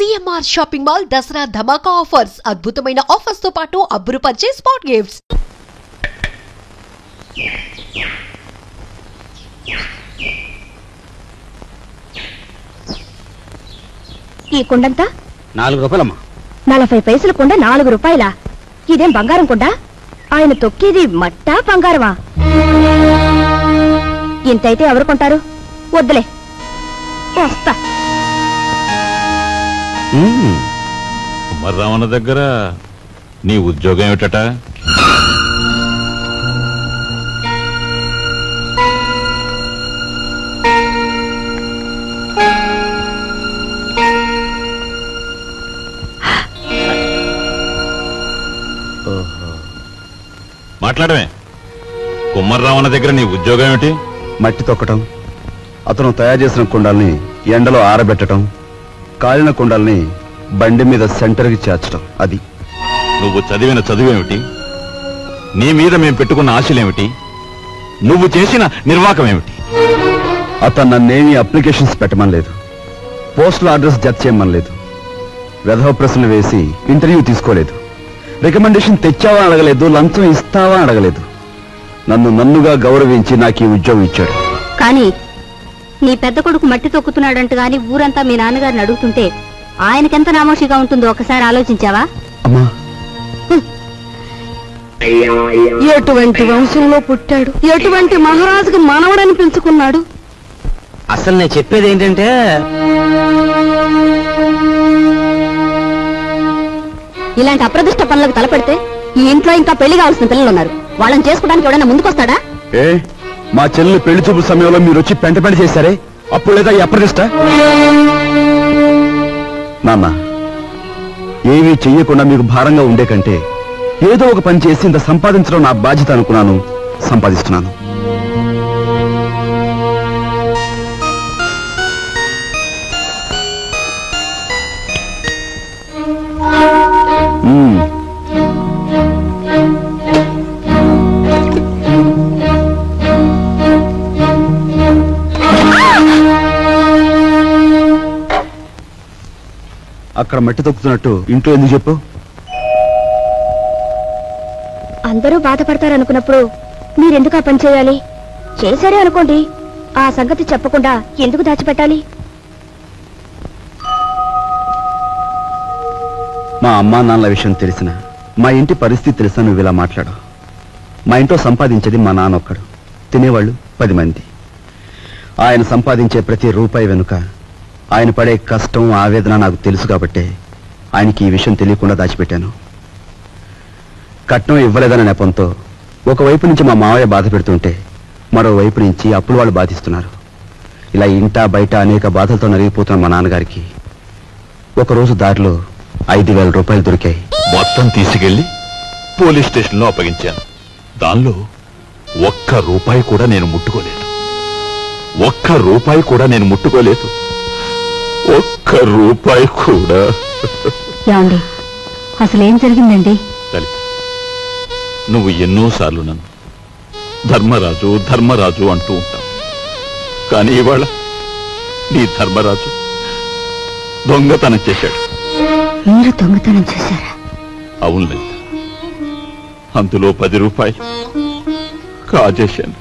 CMR shopping mall Dasara ధమాకా offers అద్భుతమైన offers తో పాటు అబ్బురుపరిచే స్పాట్ గిఫ్ట్స్. ఈ కుండంతా 4 రూపాయలమ్మా. 40 పైసల కుండ 4 రూపాయలా? ఇదేం బంగారం కుండ? ఆయన తొక్కేది మట్టా బంగారమా? ఇంతైతే ఎవరు కొంటారు? వద్దులే, వస్తా. కుమ్మర్రామన్న దగ్గర నీ ఉద్యోగం ఏమిటట? మాట్లాడమే. కుమ్మర్రామన్న దగ్గర నీ ఉద్యోగం ఏమిటి? మట్టి తొక్కటం, అతను తయారు చేసిన కుండల్ని ఎండలో ఆరబెట్టడం, కాలిన కుండల్ని బండి మీద సెంటర్కి చేర్చడం. అది. నువ్వు చదివిన చదువేమిటి? నీ మీద మేము పెట్టుకున్న ఆశలేమిటి? నువ్వు చేసిన నిర్వాకం ఏమిటి? అతను నన్నేమీ అప్లికేషన్స్ పెట్టమని లేదు, పోస్టల్ అడ్రస్ జత చేయమని లేదు, వెధవ ప్రశ్నలు వేసి ఇంటర్వ్యూ తీసుకోలేదు, రికమెండేషన్ తెచ్చావా అడగలేదు, లంచం ఇస్తావా అడగలేదు. నన్నుగా గౌరవించి నాకు ఈ ఉద్యోగం ఇచ్చాడు. కానీ నీ పెద్ద కొడుకు మట్టి తొక్కుతున్నాడంట గాని ఊరంతా మీ నాన్నగారిని అడుగుతుంటే ఆయనకెంత నామోషిగా ఉంటుందో ఒకసారి ఆలోచించావా? అమ్మా, ఎటువంటి వంశంలో పుట్టాడు, ఎటువంటి మహారాజుకి మనవడని పెంచుకున్నాడు. అసలు నేను చెప్పేది ఏంటంటే, ఇలాంటి అప్రదిష్ట పనులకు తలపెడితే ఈ ఇంట్లో ఇంకా పెళ్లి కావాల్సిన పిల్లలు ఉన్నారు. వాళ్ళని చేసుకోవడానికి ఎవడైనా ముందుకొస్తాడా? మా చెల్లెలు పెళ్లి చూపు సమయంలో మీరు వచ్చి పెంట చేశారే, అప్పుడు లేదా ఈ అప్రదిష్ట? నాన్న, ఏమీ చెయ్యకుండా మీకు భారంగా ఉండే కంటే ఏదో ఒక పని చేసి ఇంత సంపాదించడం నా బాధ్యత అనుకున్నాను, సంపాదిస్తున్నాను. అక్కడ మట్టి తొక్కుతున్నట్టు ఇంట్లో ఎందుకు చెప్పు? అందరూ బాధపడతారనుకున్నప్పుడు మీరెందుకు ఆ పని చేయాలి? చేశారే అనుకోండి, ఆ సంగతి చెప్పకుండా ఎందుకు దాచిపెట్టాలి? మా అమ్మా నాన్నల విషయం తెలిసిన, మా ఇంటి పరిస్థితి తెలిసిన నువ్వు ఇలా మాట్లాడు. మా ఇంట్లో సంపాదించేది మా నాన్న ఒక్కడు, తినేవాళ్ళు 10 మంది. ఆయన సంపాదించే ప్రతి రూపాయి వెనుక ఆయన పడే కష్టం, ఆవేదన నాకు తెలుసు కాబట్టే ఆయనకి ఈ విషయం తెలియకుండా దాచిపెట్టాను. కట్నం ఇవ్వలేదన్న నెపంతో ఒకవైపు నుంచి మా మావయ్య బాధ పెడుతుంటే మరోవైపు నుంచి అప్పులు వాళ్ళు బాధిస్తున్నారు. ఇలా ఇంటా బయట అనేక బాధలతో నలిగిపోతున్న మా నాన్నగారికి ఒకరోజు దారిలో 5,000 రూపాయలు దొరికాయి. మొత్తం తీసుకెళ్లి పోలీస్ స్టేషన్లో అప్పగించాను. దానిలో 1 రూపాయి కూడా నేను ముట్టుకోలేదు. 1 రూపాయి కూడా నేను ముట్టుకోలేదు. 1 రూపాయి కూడా. అసలేం జరిగిందండి? నువ్వు ఎన్నోసార్లు నన్ను ధర్మరాజు ధర్మరాజు అంటూ ఉంటావు. కానీ ఇవాళ నీ ధర్మరాజు దొంగతనం చేశాడు. మీరు దొంగతనం చేశారా? అవును లలిత, అందులో 10 రూపాయలు కాజేశాను.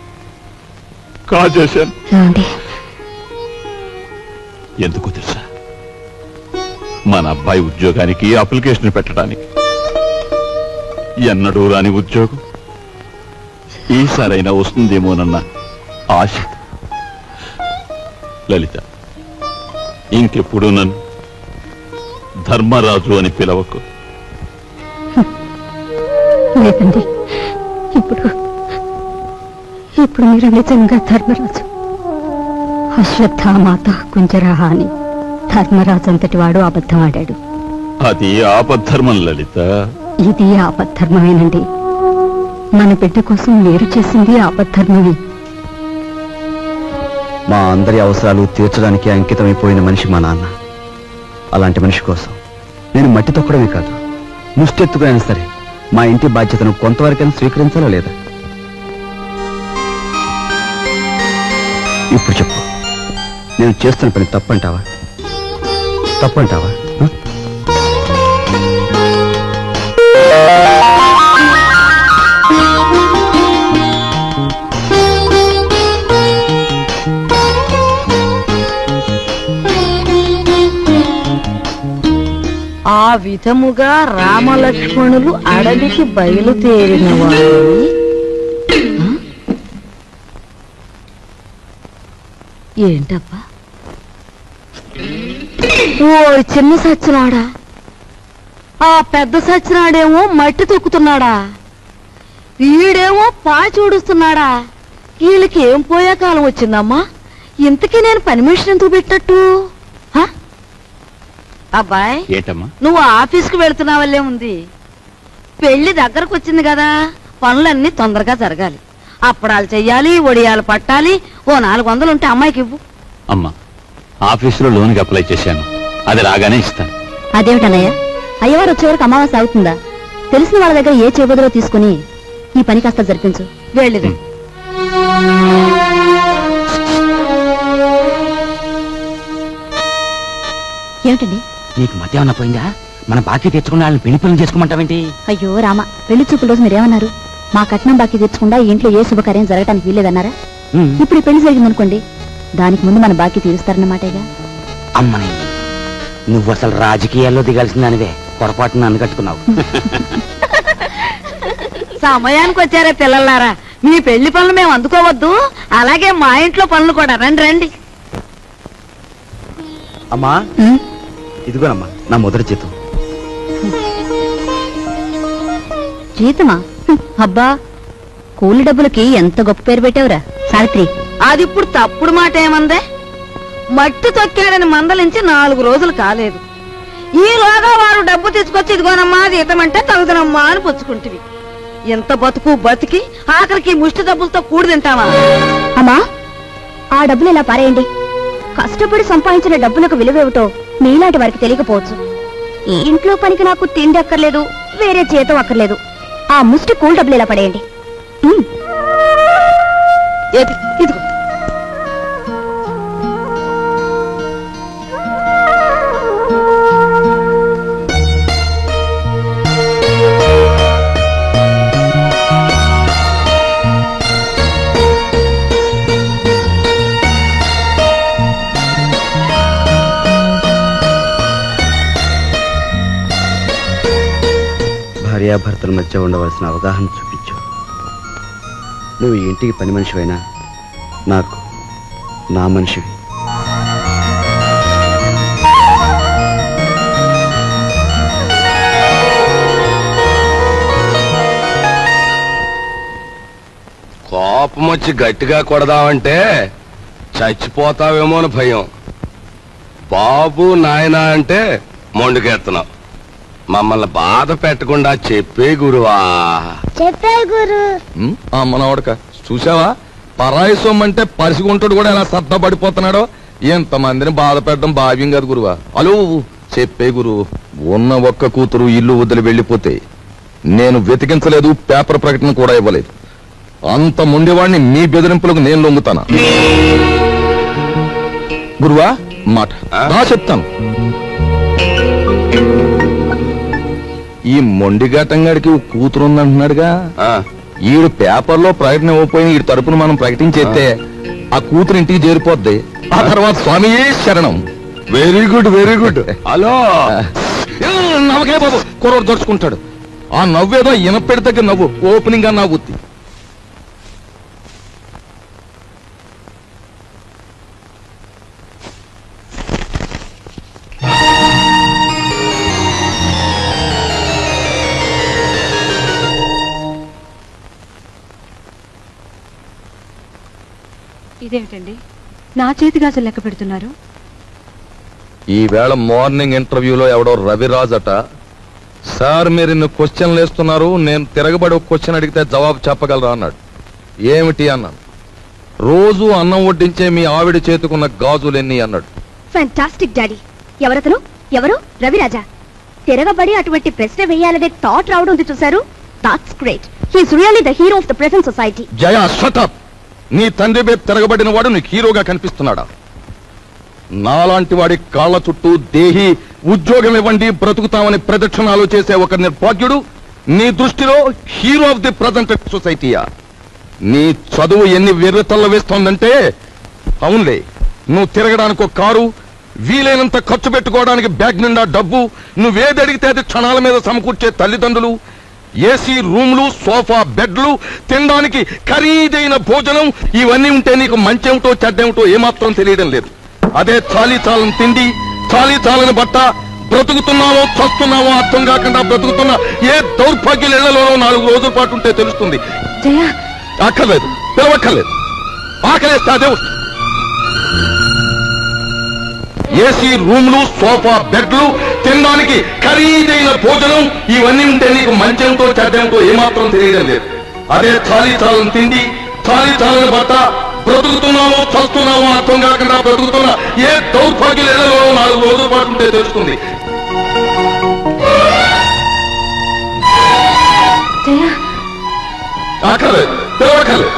ఎందుకు తెలుసా? మన అబ్బాయి ఉద్యోగానికి అప్లికేషన్ పెట్టడానికి. ఎన్నడూ రాని ఉద్యోగం ఈసారైనా వస్తుందేమోనన్న ఆశ. లలిత, ఇంకెప్పుడు నన్ను ధర్మరాజు అని పిలవకు. లేదండి, ఇప్పుడు మీరు నిజంగా ధర్మరాజు. అశ్వత్థామాత కుంజరహ అని ధర్మరాజు అంతటి వాడు అబద్ధం ఆడాడు. అది ఆపద్ధర్మం లలిత. ఇది ఆపద్ధర్మమేనండి. మన బిడ్డ కోసం వేరు చేసింది ఆపద్ధర్మమే. మా అందరి అవసరాలు తీర్చడానికి అంకితమైపోయిన మనిషి మా నాన్న. అలాంటి మనిషి కోసం నేను మట్టి తొక్కడమే కాదు, ముష్టెత్తుకునైనా సరే మా ఇంటి బాధ్యతను కొంతవరకైనా స్వీకరించాలా లేదా? ఇప్పుడు చెప్పు, నేను చేస్తున్న పని తప్పంటావా? ఆ విధముగా రామలక్ష్మణులు అడవికి బయలుదేరిన వారు. ఏంటబ్బా? ఓ చిన్న సచ్చినాడా, ఆ పెద్ద సచ్చినాడేమో మట్టి తొక్కుతున్నాడా, వీడేమో పాచూడుస్తున్నాడా. వీళ్ళకి ఏం పోయే కాలం వచ్చిందమ్మా? ఇంతకీ నేను పని మనిషిని ఎందుకు పెట్టట్టు? అబ్బాయ్, ఏటమ్మా నువ్వు ఆఫీస్కి వెళుతున్నావల్లే ఉంది. పెళ్లి దగ్గరకు వచ్చింది కదా, పనులన్నీ తొందరగా జరగాలి. అప్పడాలు చెయ్యాలి, ఒడియాలు పట్టాలి. ఓ 400 ఉంటే అమ్మాయికి ఇవ్వు. అమ్మా, ఆఫీసులో లోన్కి అప్లై చేశాను, అది రాగానే ఇస్తాను. అదేమిటన్నయ్య, అయ్యవారు వచ్చే వరకు అమావాస్య అవుతుందా? తెలిసిన వాళ్ళ దగ్గర ఏ చేబదులో తీసుకుని ఈ పని కాస్త జరిపించు. వెళ్ళిది. ఏమిటండి? నీకు మధ్య ఏమన్నా పోయిందా? మన బాకీ తెచ్చుకున్న వాళ్ళని పెళ్లి పనులు చేసుకోమంటావేంటి? అయ్యో రామ, పెళ్లి చూపుల రోజు మీరేమన్నారు? మా కట్నం బాకీ తెచ్చకుండా ఈ ఇంట్లో ఏ శుభకార్యం జరగటానికి వీల్లేదన్నారా? ఇప్పుడు ఈ పెళ్లి జరిగిందనుకోండి, దానికి ముందు మన బాకీ తీరుస్తారన్నమాటేగా. అమ్మని, నువ్వు అసలు రాజకీయాల్లో దిగాల్సిందానివే, పొరపాటున అన్నగట్టుకున్నావు. సమయానికి వచ్చారే పిల్లలారా, మీ పెళ్లి పనులు మేము అందుకోవద్దు. అలాగే మా ఇంట్లో పనులు కూడా. రండి రండి. అమ్మా, ఇదిగోనమ్మా నా మొదటి జీతం. జీతమా? అబ్బా, కూలి డబ్బులకి ఎంత గొప్ప పేరు పెట్టావురా సావిత్రి. అది ఇప్పుడు తప్పుడు మాట ఏమందే? మట్టి తొక్కాడని మందలించి 4 రోజులు కాలేదు. ఈలోగా వారు డబ్బు తీసుకొచ్చి ఇదిగోనమ్మా జీతం అంటే తగుదనమ్మా అని పుచ్చుకుంటివి. ఎంత బతుకు బతికి ఆఖరికి ముష్టి డబ్బులతో కూడి తింటావా? అమ్మా, ఆ డబ్బులు ఇలా పారేయండి. కష్టపడి సంపాదించిన డబ్బులకు విలువేమిటో మీలాంటి వారికి తెలియకపోవచ్చు. ఈ ఇంట్లో పనికి నాకు తిండి అక్కర్లేదు, వేరే జీతం అక్కర్లేదు. ఆ ముష్టి కూల్ డబ్బులు ఇలా పడేయండి. ఏది ఇదిగో. భార్యాభర్తల మధ్య ఉండవలసిన అవగాహన చూపించు. నువ్వు ఈ ఇంటికి పని మనిషివైనా నాకు నా మనిషివి. కోపం వచ్చి గట్టిగా కొడదామంటే చచ్చిపోతావేమో అని భయం. బాబు నాయనా అంటే మొండుకెత్తున్నావు. మమ్మల్ని బాధ పెట్టకుండా చెప్పే గురువా. చెప్పే గురు. మనవడక చూసావా, పరాయి సొమ్మంటే పరిసిగుంటాడు కూడా ఎలా సర్దపడిపోతున్నాడో. ఎంతమందిని బాధ పెట్టడం భావ్యం కాదు గురువా. అలో చెప్పే గురు. ఉన్న ఒక్క కూతురు ఇల్లు వదిలి వెళ్ళిపోతే నేను వెతికించలేదు, పేపర్ ప్రకటన కూడా ఇవ్వలేదు. అంత ముండేవాడిని మీ బెదిరింపులకు నేను లొంగుతానా? గురువా మాట చెప్తాను. ఈ మొండిఘాటంగాడికి కూతురుందంటున్నాడుగా, ఈడు పేపర్లో ప్రకటన ఇవ్వకపోయిన ఈ తరపున మనం ప్రకటించేస్తే ఆ కూతురు ఇంటికి చేరిపోద్ది. ఆ తర్వాత స్వామియే శరణం. Very good very good. Hello నవ్వకే బాబు, కుర్రోడు దొరుచుకుంటాడు. ఆ నవ్వేదో ఇనపెడి దగ్గర నవ్వు, ఓపెనింగ్ గా నవ్వుద్ది. ఇదేమిటండి, నా చేతి గాజులు లెక్క పెడుతున్నారు? ఈవేళ మార్నింగ్ ఇంటర్వ్యూలో ఎవడో రవిరాజ్ అట, సార్ మీరు ఇన్ని క్వశ్చన్లు వేస్తున్నారు, నేను తిరగబడి ఒక క్వశ్చన్ అడిగితే జవాబు చెప్పగలరా అన్నాడు. ఏమిటి అన్నాను. రోజు అన్నం వడ్డించే మీ ఆవిడ చేతుకున్న గాజులెన్ని అన్నాడు. Fantastic daddy. ఎవరతను? ఎవరు? రవిరాజా. తిరగబడి అటువంటి ప్రశ్న వేయాలనే థాట్ రావడం ఉంది చూశారు. That's great. He is really the hero of the present society. Jaya shut up. నీ తండ్రి మీద తిరగబడిన వాడు నీకు హీరోగా కనిపిస్తున్నాడా? నాలాంటి వాడి కాళ్ళ చుట్టూ దేహి ఉద్యోగం ఇవ్వండి బ్రతుకుతామని ప్రదక్షిణాలు చేసే ఒక నిర్భాగ్యుడు నీ దృష్టిలో హీరో ఆఫ్ ది ప్రజెంట్ సొసైటీయా? నీ చదువు ఎన్ని వెర్రితల్ల వేస్తోందంటే, అవునులే, నువ్వు తిరగడానికి ఒక కారు, వీలైనంత ఖర్చు పెట్టుకోవడానికి బ్యాగ్ నిండా డబ్బు, నువ్వేది అడిగితే అది క్షణాల మీద సమకూర్చే తల్లిదండ్రులు, ఏసీ రూమ్లు, సోఫా బెడ్లు, తినడానికి ఖరీదైన భోజనం, ఇవన్నీ ఉంటే నీకు మంచేమిటో చెడ్డేమిటో ఏమాత్రం తెలియడం లేదు. అదే చాలీ చాలని తిండి, చాలీ చాలని బట్ట, బ్రతుకుతున్నావో చస్తున్నావో అర్థం కాకుండా బ్రతుకుతున్న ఏ దౌర్భాగ్యుల ఇళ్లలోనో 4 రోజుల పాటు ఉంటే తెలుస్తుంది. అక్కర్లేదు, పిలవక్కర్లేదు. ఆకలేస్తే అదే వస్తుంది. ఏసీ రూమ్లు, సోఫా బెడ్లు, తినడానికి ఖరీదైన భోజనం, ఇవన్నీ ఉంటే నీకు మంచేమిటో చెడ్డేమిటో ఏమాత్రం తెలియడం లేదు. అదే చాలీ చాలని తిండి, చాలీ చాలని బట్ట, బ్రతుకుతున్నావో చస్తున్నావో అర్థం కాకుండా బ్రతుకుతున్న ఏ దౌర్భాగ్యుల ఇళ్లలోనో 4 రోజుల పాటు ఉంటే తెలుస్తుంది. అక్కర్లేదు, పిలవక్కర్లేదు.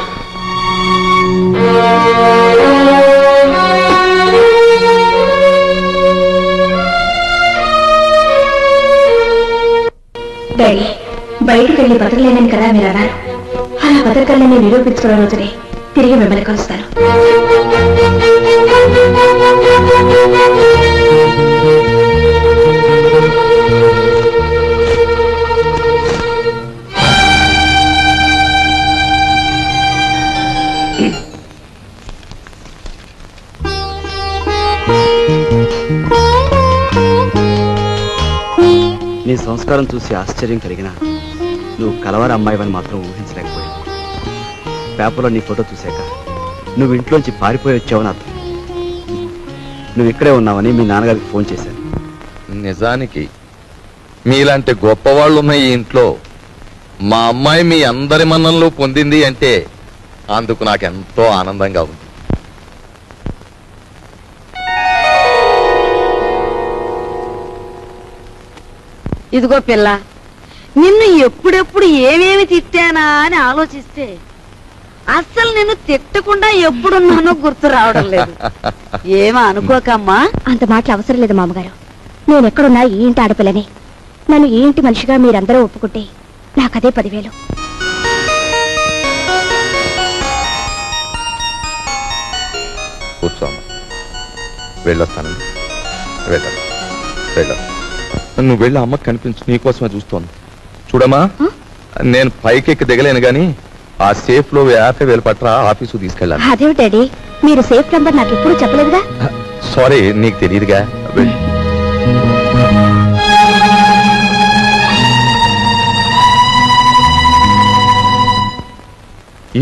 డాడీ, బయటికి వెళ్ళి బతకలేనని కదా మీరు అన్నారు. అలా బతకలేని నిరూపించుకున్న రోజునే తిరిగి మిమ్మల్ని కలుస్తాను. నీ సంస్కారం చూసి ఆశ్చర్యం కలిగినా నువ్వు కలవారి అమ్మాయివని మాత్రం ఊహించలేకపోయావు. పేపర్లో నీ ఫోటో చూశాక నువ్వు ఇంట్లోంచి పారిపోయి వచ్చావని అర్థం. నువ్వు ఇక్కడే ఉన్నావని మీ నాన్నగారికి ఫోన్ చేశాను. నిజానికి మీలాంటి గొప్పవాళ్ళు ఉన్న ఈ ఇంట్లో మా అమ్మాయి మీ అందరి మన్ననలు పొందింది అంటే అందుకు నాకెంతో ఆనందంగా ఉంది. ఇదిగో పిల్ల, నిన్ను ఎప్పుడెప్పుడు ఏమేమి తిట్టానా అని ఆలోచిస్తే అస్సలు నిన్ను తిట్టకుండా ఎప్పుడున్నానో గుర్తు రావడం లేదు. ఏమో అనుకోకమ్మా. అంత మాటలు అవసరం లేదు మామగారు. నేను ఎక్కడున్నా ఈ ఇంటి ఆడపిల్లని. నన్ను ఈ ఇంటి మనిషిగా మీరందరూ ఒప్పుకుంటే నాకదే 10,000. కూర్చోమ్మా, వెళ్ళొస్తానండి. వెళ్ళ నువ్వు వెళ్ళి అమ్మకి కనిపించు, నీకోసమే చూస్తాను. చూడమ్మా, నేను పైకెక్కి దిగలేను గాని ఆ సేఫ్ లో 50,000 పట్ల ఆఫీసు తీసుకెళ్ళాను. అదేమిటి డాడీ, మీరు సేఫ్ నంబర్ నాకు ఎప్పుడు చెప్పలేదుగా. సారీ, నీకు తెలియదుగా. వెళ్ళి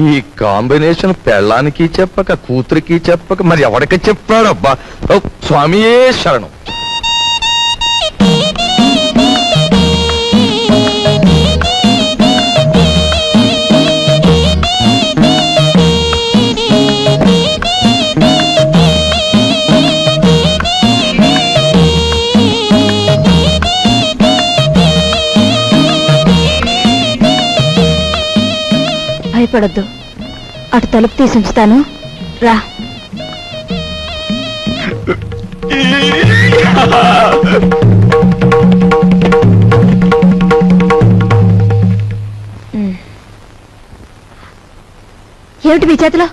ఈ కాంబినేషన్ పెళ్ళానికి చెప్పక కూతురికి చెప్పక మరి ఎవరికి చెప్పాడబ్బా. స్వామియే శరణం. భయపడొద్దు, అటు తలుపు తీసి ఉంచుతాను, రా. ఏమిటి మీ చేతిలో?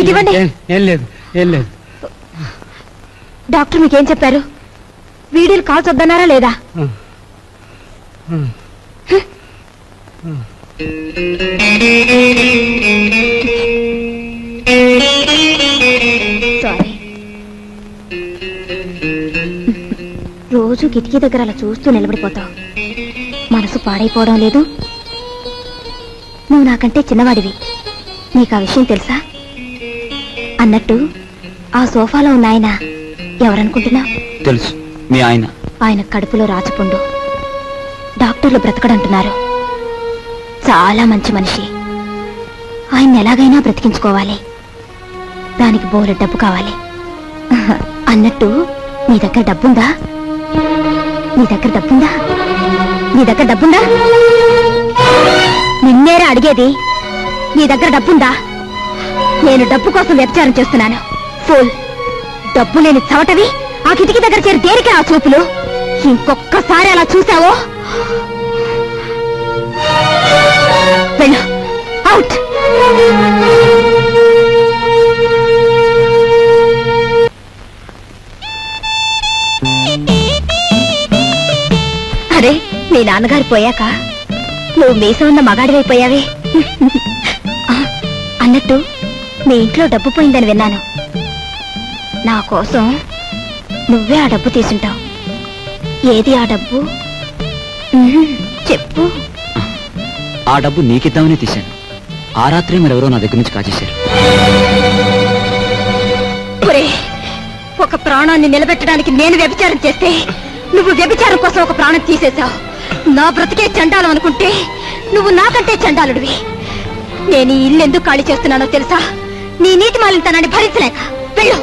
ఇదివ్వండి. ఏం లేదు. డాక్టర్ మీకేం చెప్పారు? వీడియోలు కాల్స్ వద్దన్నారా లేదా? సారీ. రోజు కిటికీ దగ్గర అలా చూస్తూ నిలబడిపోతావు. మనసు పాడైపోవడం లేదు. నువ్వు నాకంటే చిన్నవాడివి, నీకు ఆ విషయం తెలుసా? అన్నట్టు ఆ సోఫాలో ఉన్న ఆయన ఎవరనుకుంటున్నా? తెలుసు, మీ ఆయన. ఆయన కడుపులో రాచపుండు. డాక్టర్లు బ్రతకడంటున్నారు. చాలా మంచి మనిషి. ఆయన్ని ఎలాగైనా బ్రతికించుకోవాలి. దానికి బోలెడు డబ్బు కావాలి. అన్నట్టు నీ దగ్గర డబ్బుందా? నిన్నేరా అడిగేది. నీ దగ్గర డబ్బుందా? నేను డబ్బు కోసం వ్యభిచారం చేస్తున్నాను. ఫూల్. డబ్బు లేని చవటవి ఆ కిటికీ దగ్గర చేరి దేనికే ఆ చూపులు? ఇంకొక్కసారి అలా చూసావో వెళ్ళు, అవుట్. అరే మీ నాన్నగారు పోయాక నువ్వు మీసం ఉన్న మగాడివైపోయావే. అన్నట్టు మీ ఇంట్లో డబ్బు పోయిందని విన్నాను. నా కోసం నువ్వే ఆ డబ్బు తీసుంటావు. ఏది ఆ డబ్బు? చెప్పు. ఆ డబ్బు నీకిద్దామని తీశాను. ఆ రాత్రి మరెవరో నా దగ్గర నుంచి కాజేశారు. ఒక ప్రాణాన్ని నిలబెట్టడానికి నేను వ్యభిచారం చేస్తే నువ్వు వ్యభిచారం కోసం ఒక ప్రాణం తీసేశావు. నా బ్రతికే చండాలం అనుకుంటే నువ్వు నాకంటే చండాలుడివి. నేను ఈ ఇల్లు ఎందుకు ఖాళీ చేస్తున్నానో తెలుసా? నీ నీతి మాలినతనాన్ని భరించలేక. వెళ్ళు.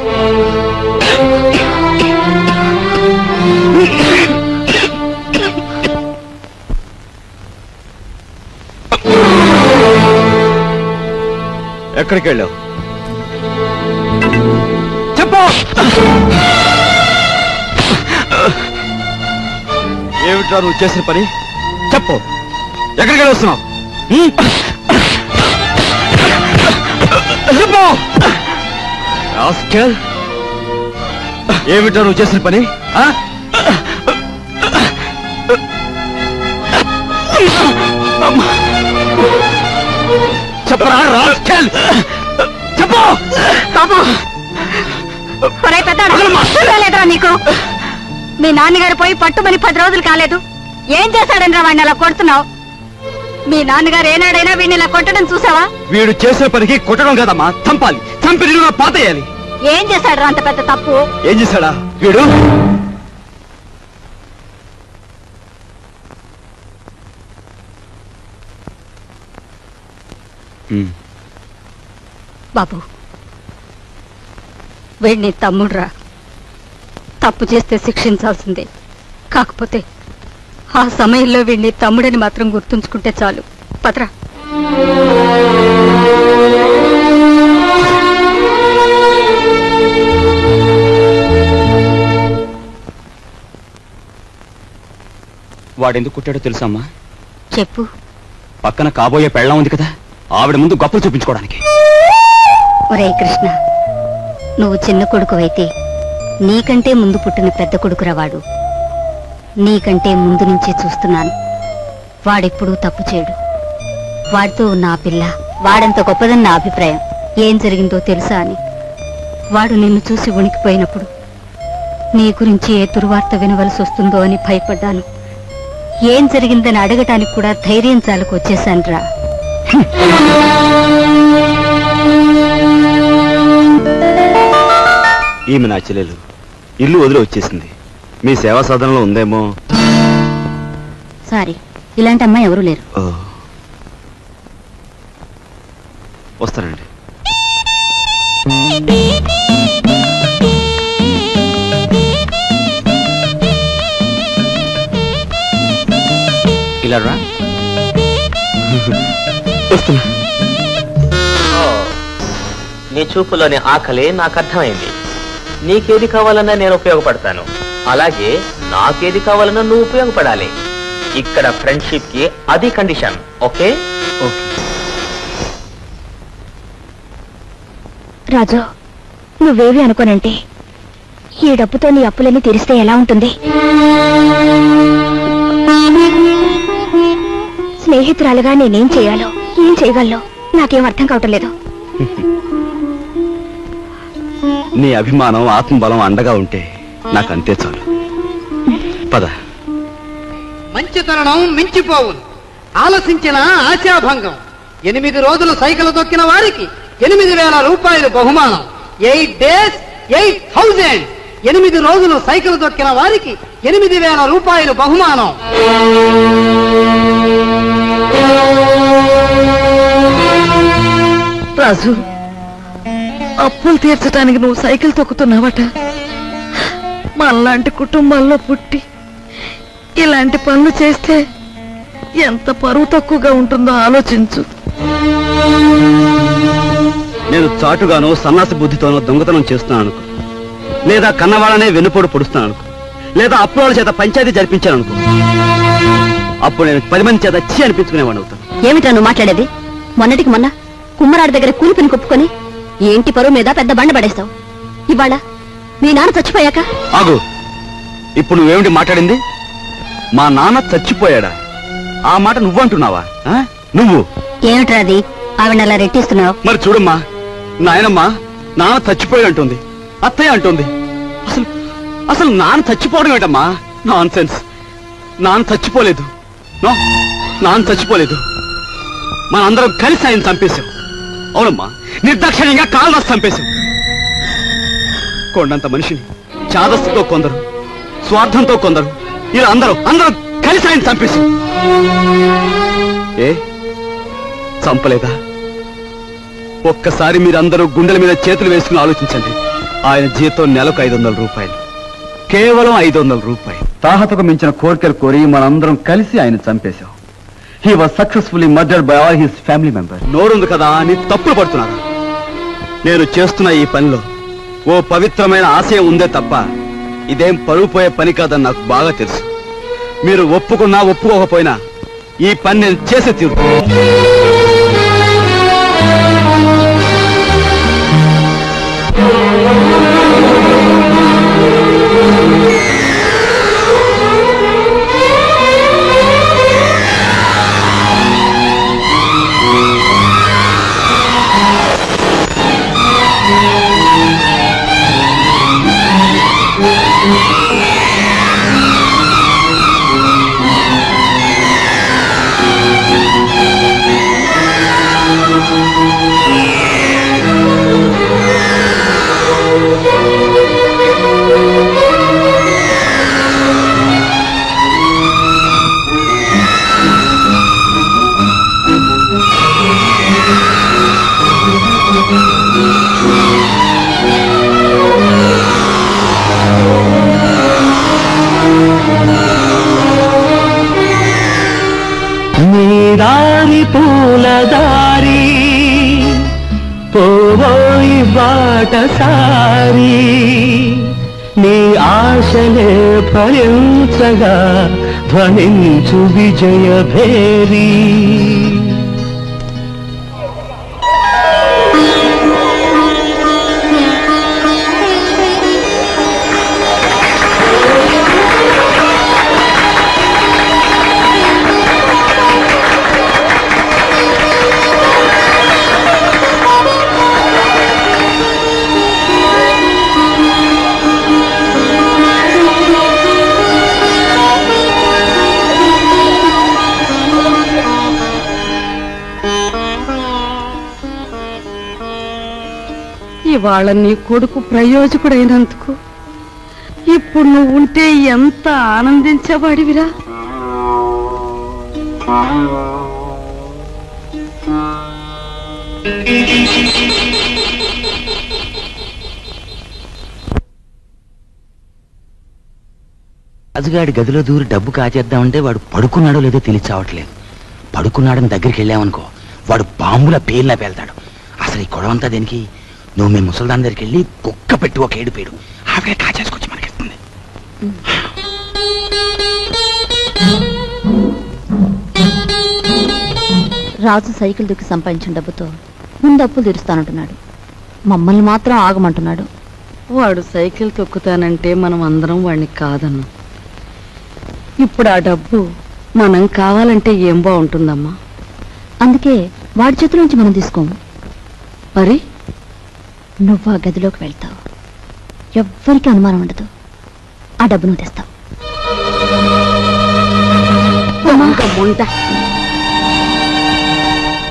ఎక్కడికి వెళ్ళావు? చెప్పు. ఏమిట్రా నువ్వు చేసిన పని? చెప్పు. ఎక్కడికి వస్తున్నావు? చెప్పు. ఏమిట్రా నువ్వు చేసిన పని? చెప్పరా రాస్కెల్. చెప్పు. పెద్దలేదురా నీకు? మీ నాన్నగారు పోయి పట్టుమని 10 రోజులు కాలేదు. ఏం చేశాడని రా వాడిని అలా కొడుతున్నావు? మీ నాన్నగారు ఏనాడైనా వీడిని ఇలా కొట్టడం చూసావా? వీడు చేసే పనికి కొట్టడం కదమ్మా, చంపాలి. చంపి నిలువుగా పాతేయాలి. ఏం చేశాడు అంత పెద్ద తప్పు? ఏం చేశాడా వీడు? బాబు, వీడిని తమ్ముడురా. తప్పు చేస్తే శిక్షించాల్సిందే. కాకపోతే ఆ సమయంలో వీడిని తమ్ముడని మాత్రం గుర్తుంచుకుంటే చాలు. పదరా. వాడెందుకు కుట్టాడో తెలుసా అమ్మా? చెప్పు. పక్కన కాబోయే పెళ్ళం ఉంది కదా, ఆవిడ ముందు గొప్పలు చూపించుకోవడానికి. ఒరే కృష్ణ, నువ్వు చిన్న కొడుకువైతే నీకంటే ముందు పుట్టిన పెద్ద కొడుకురా వాడు. నీకంటే ముందు నుంచే చూస్తున్నాను. వాడెప్పుడూ తప్పు చేయడు. వాడితో ఉన్న ఆ పిల్ల వాడంత గొప్పదని నా అభిప్రాయం. ఏం జరిగిందో తెలుసా అని. వాడు నిన్ను చూసి ఉనికిపోయినప్పుడు నీ గురించి ఏ దుర్వార్త వినవలసి వస్తుందో అని భయపడ్డాను. ఏం జరిగిందని అడగటానికి కూడా ధైర్యం చాలకు వచ్చేశానురా. ఈమె నా చెల్లెలు. ఇల్లు వదిలి వచ్చేసింది. మీ సేవా సాధనలో ఉందేమో. సారీ, ఇలాంటి అమ్మాయి ఎవరూ లేరు. వస్తానండి. ఇలా రా. వస్తున్నా. నీ చూపులోని ఆకలి నాకు అర్థమైంది. నీకేది కావాలన్నా నేను ఉపయోగపడతాను, అలాగే నాకేది కావాలన్నా నువ్వు ఉపయోగపడాలి. ఇక్కడ ఫ్రెండ్షిప్ కి అది కండిషన్. ఓకే? రాజు, నువ్వేవి అనుకోనంటే ఈ డబ్బుతో నీ అప్పులన్నీ తీరిస్తే ఎలా ఉంటుంది? స్నేహితురాలుగా నేనేం చేయాలో ఏం చేయగలను నాకేం అర్థం కావటం లేదు. నీ అభిమానం ఆత్మబలం అండగా ఉంటే నాకంతే చాలు. పద. మంచి తరుణం మించిపోవును, ఆలసించిన ఆశాభంగం. 8 రోజులు సైకిల్ తొక్కిన వారికి 8,000 రూపాయలు బహుమానం. 8 days 8,000. 8 రోజులు సైకిల్ తొక్కిన వారికి 8,000 రూపాయలు బహుమానం. రాజు, అప్పులు తీర్చడానికి నువ్వు సైకిల్ తొక్కుతున్నావట. మనలాంటి కుటుంబాల్లో పుట్టి ఇలాంటి పనులు చేస్తే ఎంత పరువు తక్కువగా ఉంటుందో ఆలోచించు. నేను చాటుగానో సన్నాసి బుద్ధితోనో దొంగతనం చేస్తున్నాను అనుకో, లేదా కన్నవాళ్ళనే వెన్నుపోటు పొడుస్తున్నాను అనుకో, లేదా అప్పుల చేత పంచాయతీ జరిపించాను అనుకో, అప్పుడు నేను 10 మంది చేత చీ అనిపించుకునేవాడు అవుతాను. ఏమిటా నువ్వు మాట్లాడేది? మొన్నటికి మొన్న కుమ్మరాడి దగ్గర కూలిపిని కొప్పుకొని ఏంటి పరువు మీద పెద్ద బండ పడేస్తావు. ఇవాళ మీ నాన్న చచ్చిపోయాక ఆగు. ఇప్పుడు నువ్వేమిటి మాట్లాడింది? మా నాన్న చచ్చిపోయాడా? ఆ మాట నువ్వంటున్నావా? నువ్వు ఏమిట్రాది ఆవిడ అలా రెట్టిస్తున్నావు? మరి చూడమ్మా, నాయనమ్మా నాన్న చచ్చిపోయాడు అంటుంది, అత్తయ్య అంటుంది. అసలు అసలు నాన్న చచ్చిపోవడం ఏంటమ్మా? Non sense. నాన్న చచ్చిపోలేదు. నాన్న చచ్చిపోలేదు. మనందరం కలిసి ఆయన చంపేశాం. అవునమ్మా, నిర్దాక్షిణ్యంగా కాలు రాసి చంపేశాం. కొండంత మనిషిని చాదస్తుతో కొందరు, స్వార్థంతో కొందరు, ఇలా అందరూ కలిసి ఆయన చంపేశాం. ఏ చంపలేదా? ఒక్కసారి మీరందరూ గుండెల మీద చేతులు వేసుకుని ఆలోచించండి. ఆయన జీతం నెలకు 500 రూపాయలు, కేవలం 500 రూపాయలు. తాహతకు మించిన కోరికలు కోరి మనందరం కలిసి ఆయన చంపేశాం. He was successfully murdered by all his family members. నోరుంది కదా అని తప్పులు పడుతున్నారు. నేను చేస్తున్న ఈ పనిలో ఓ పవిత్రమైన ఆశయం ఉందే తప్ప ఇదేం పరువు పోయే పని కాదని నాకు బాగా తెలుసు. మీరు ఒప్పుకున్నా ఒప్పుకోకపోయినా ఈ పని నేను చేసే తీరు. దారి పూలదారి పోవోయి బాటసారి నీ ఆశలే ఫలించగా ధ్వనించు విజయ భేరీ. ఇవాళ నీ కొడుకు ప్రయోజకుడైనందుకు ఇప్పుడు నువ్వు ఉంటే ఎంత ఆనందించబడివిరా. రాజుగాడి గదిలో దూరి డబ్బు కాచేద్దామంటే వాడు పడుకున్నాడో లేదో తెలియచావట్లేదు. పడుకున్నాడని దగ్గరికి వెళ్ళామనుకో, వాడు బాంబుల పేర్లా పేల్తాడు. అసలు ఈ గొడవంతా దేనికి? నువ్వు మీ ముసల్దాన్ దగ్గరికి వెళ్ళి కుక్క పెట్టి ఒక ఏడు పేడు ఆవిడే కాచేసుకొచ్చి మనకిస్తుంది. రాజు సైకిల్ దుక్కి సంపాదించిన డబ్బుతో ముందు అప్పులు తీరుస్తానంటున్నాడు. మమ్మల్ని మాత్రం ఆగమంటున్నాడు. వాడు సైకిల్ తొక్కుతానంటే మనం అందరం వాడిని కాదన్నాం. ఇప్పుడు ఆ డబ్బు మనం కావాలంటే ఏం బాగుంటుందమ్మా? అందుకే వాడి చేతుల నుంచి మనం తీసుకోము. మరి నువ్వు ఆ గదిలోకి వెళ్తావు, ఎవ్వరికి అనుమానం ఉండదు. ఆ డబ్బు నువ్వు తెస్తావు.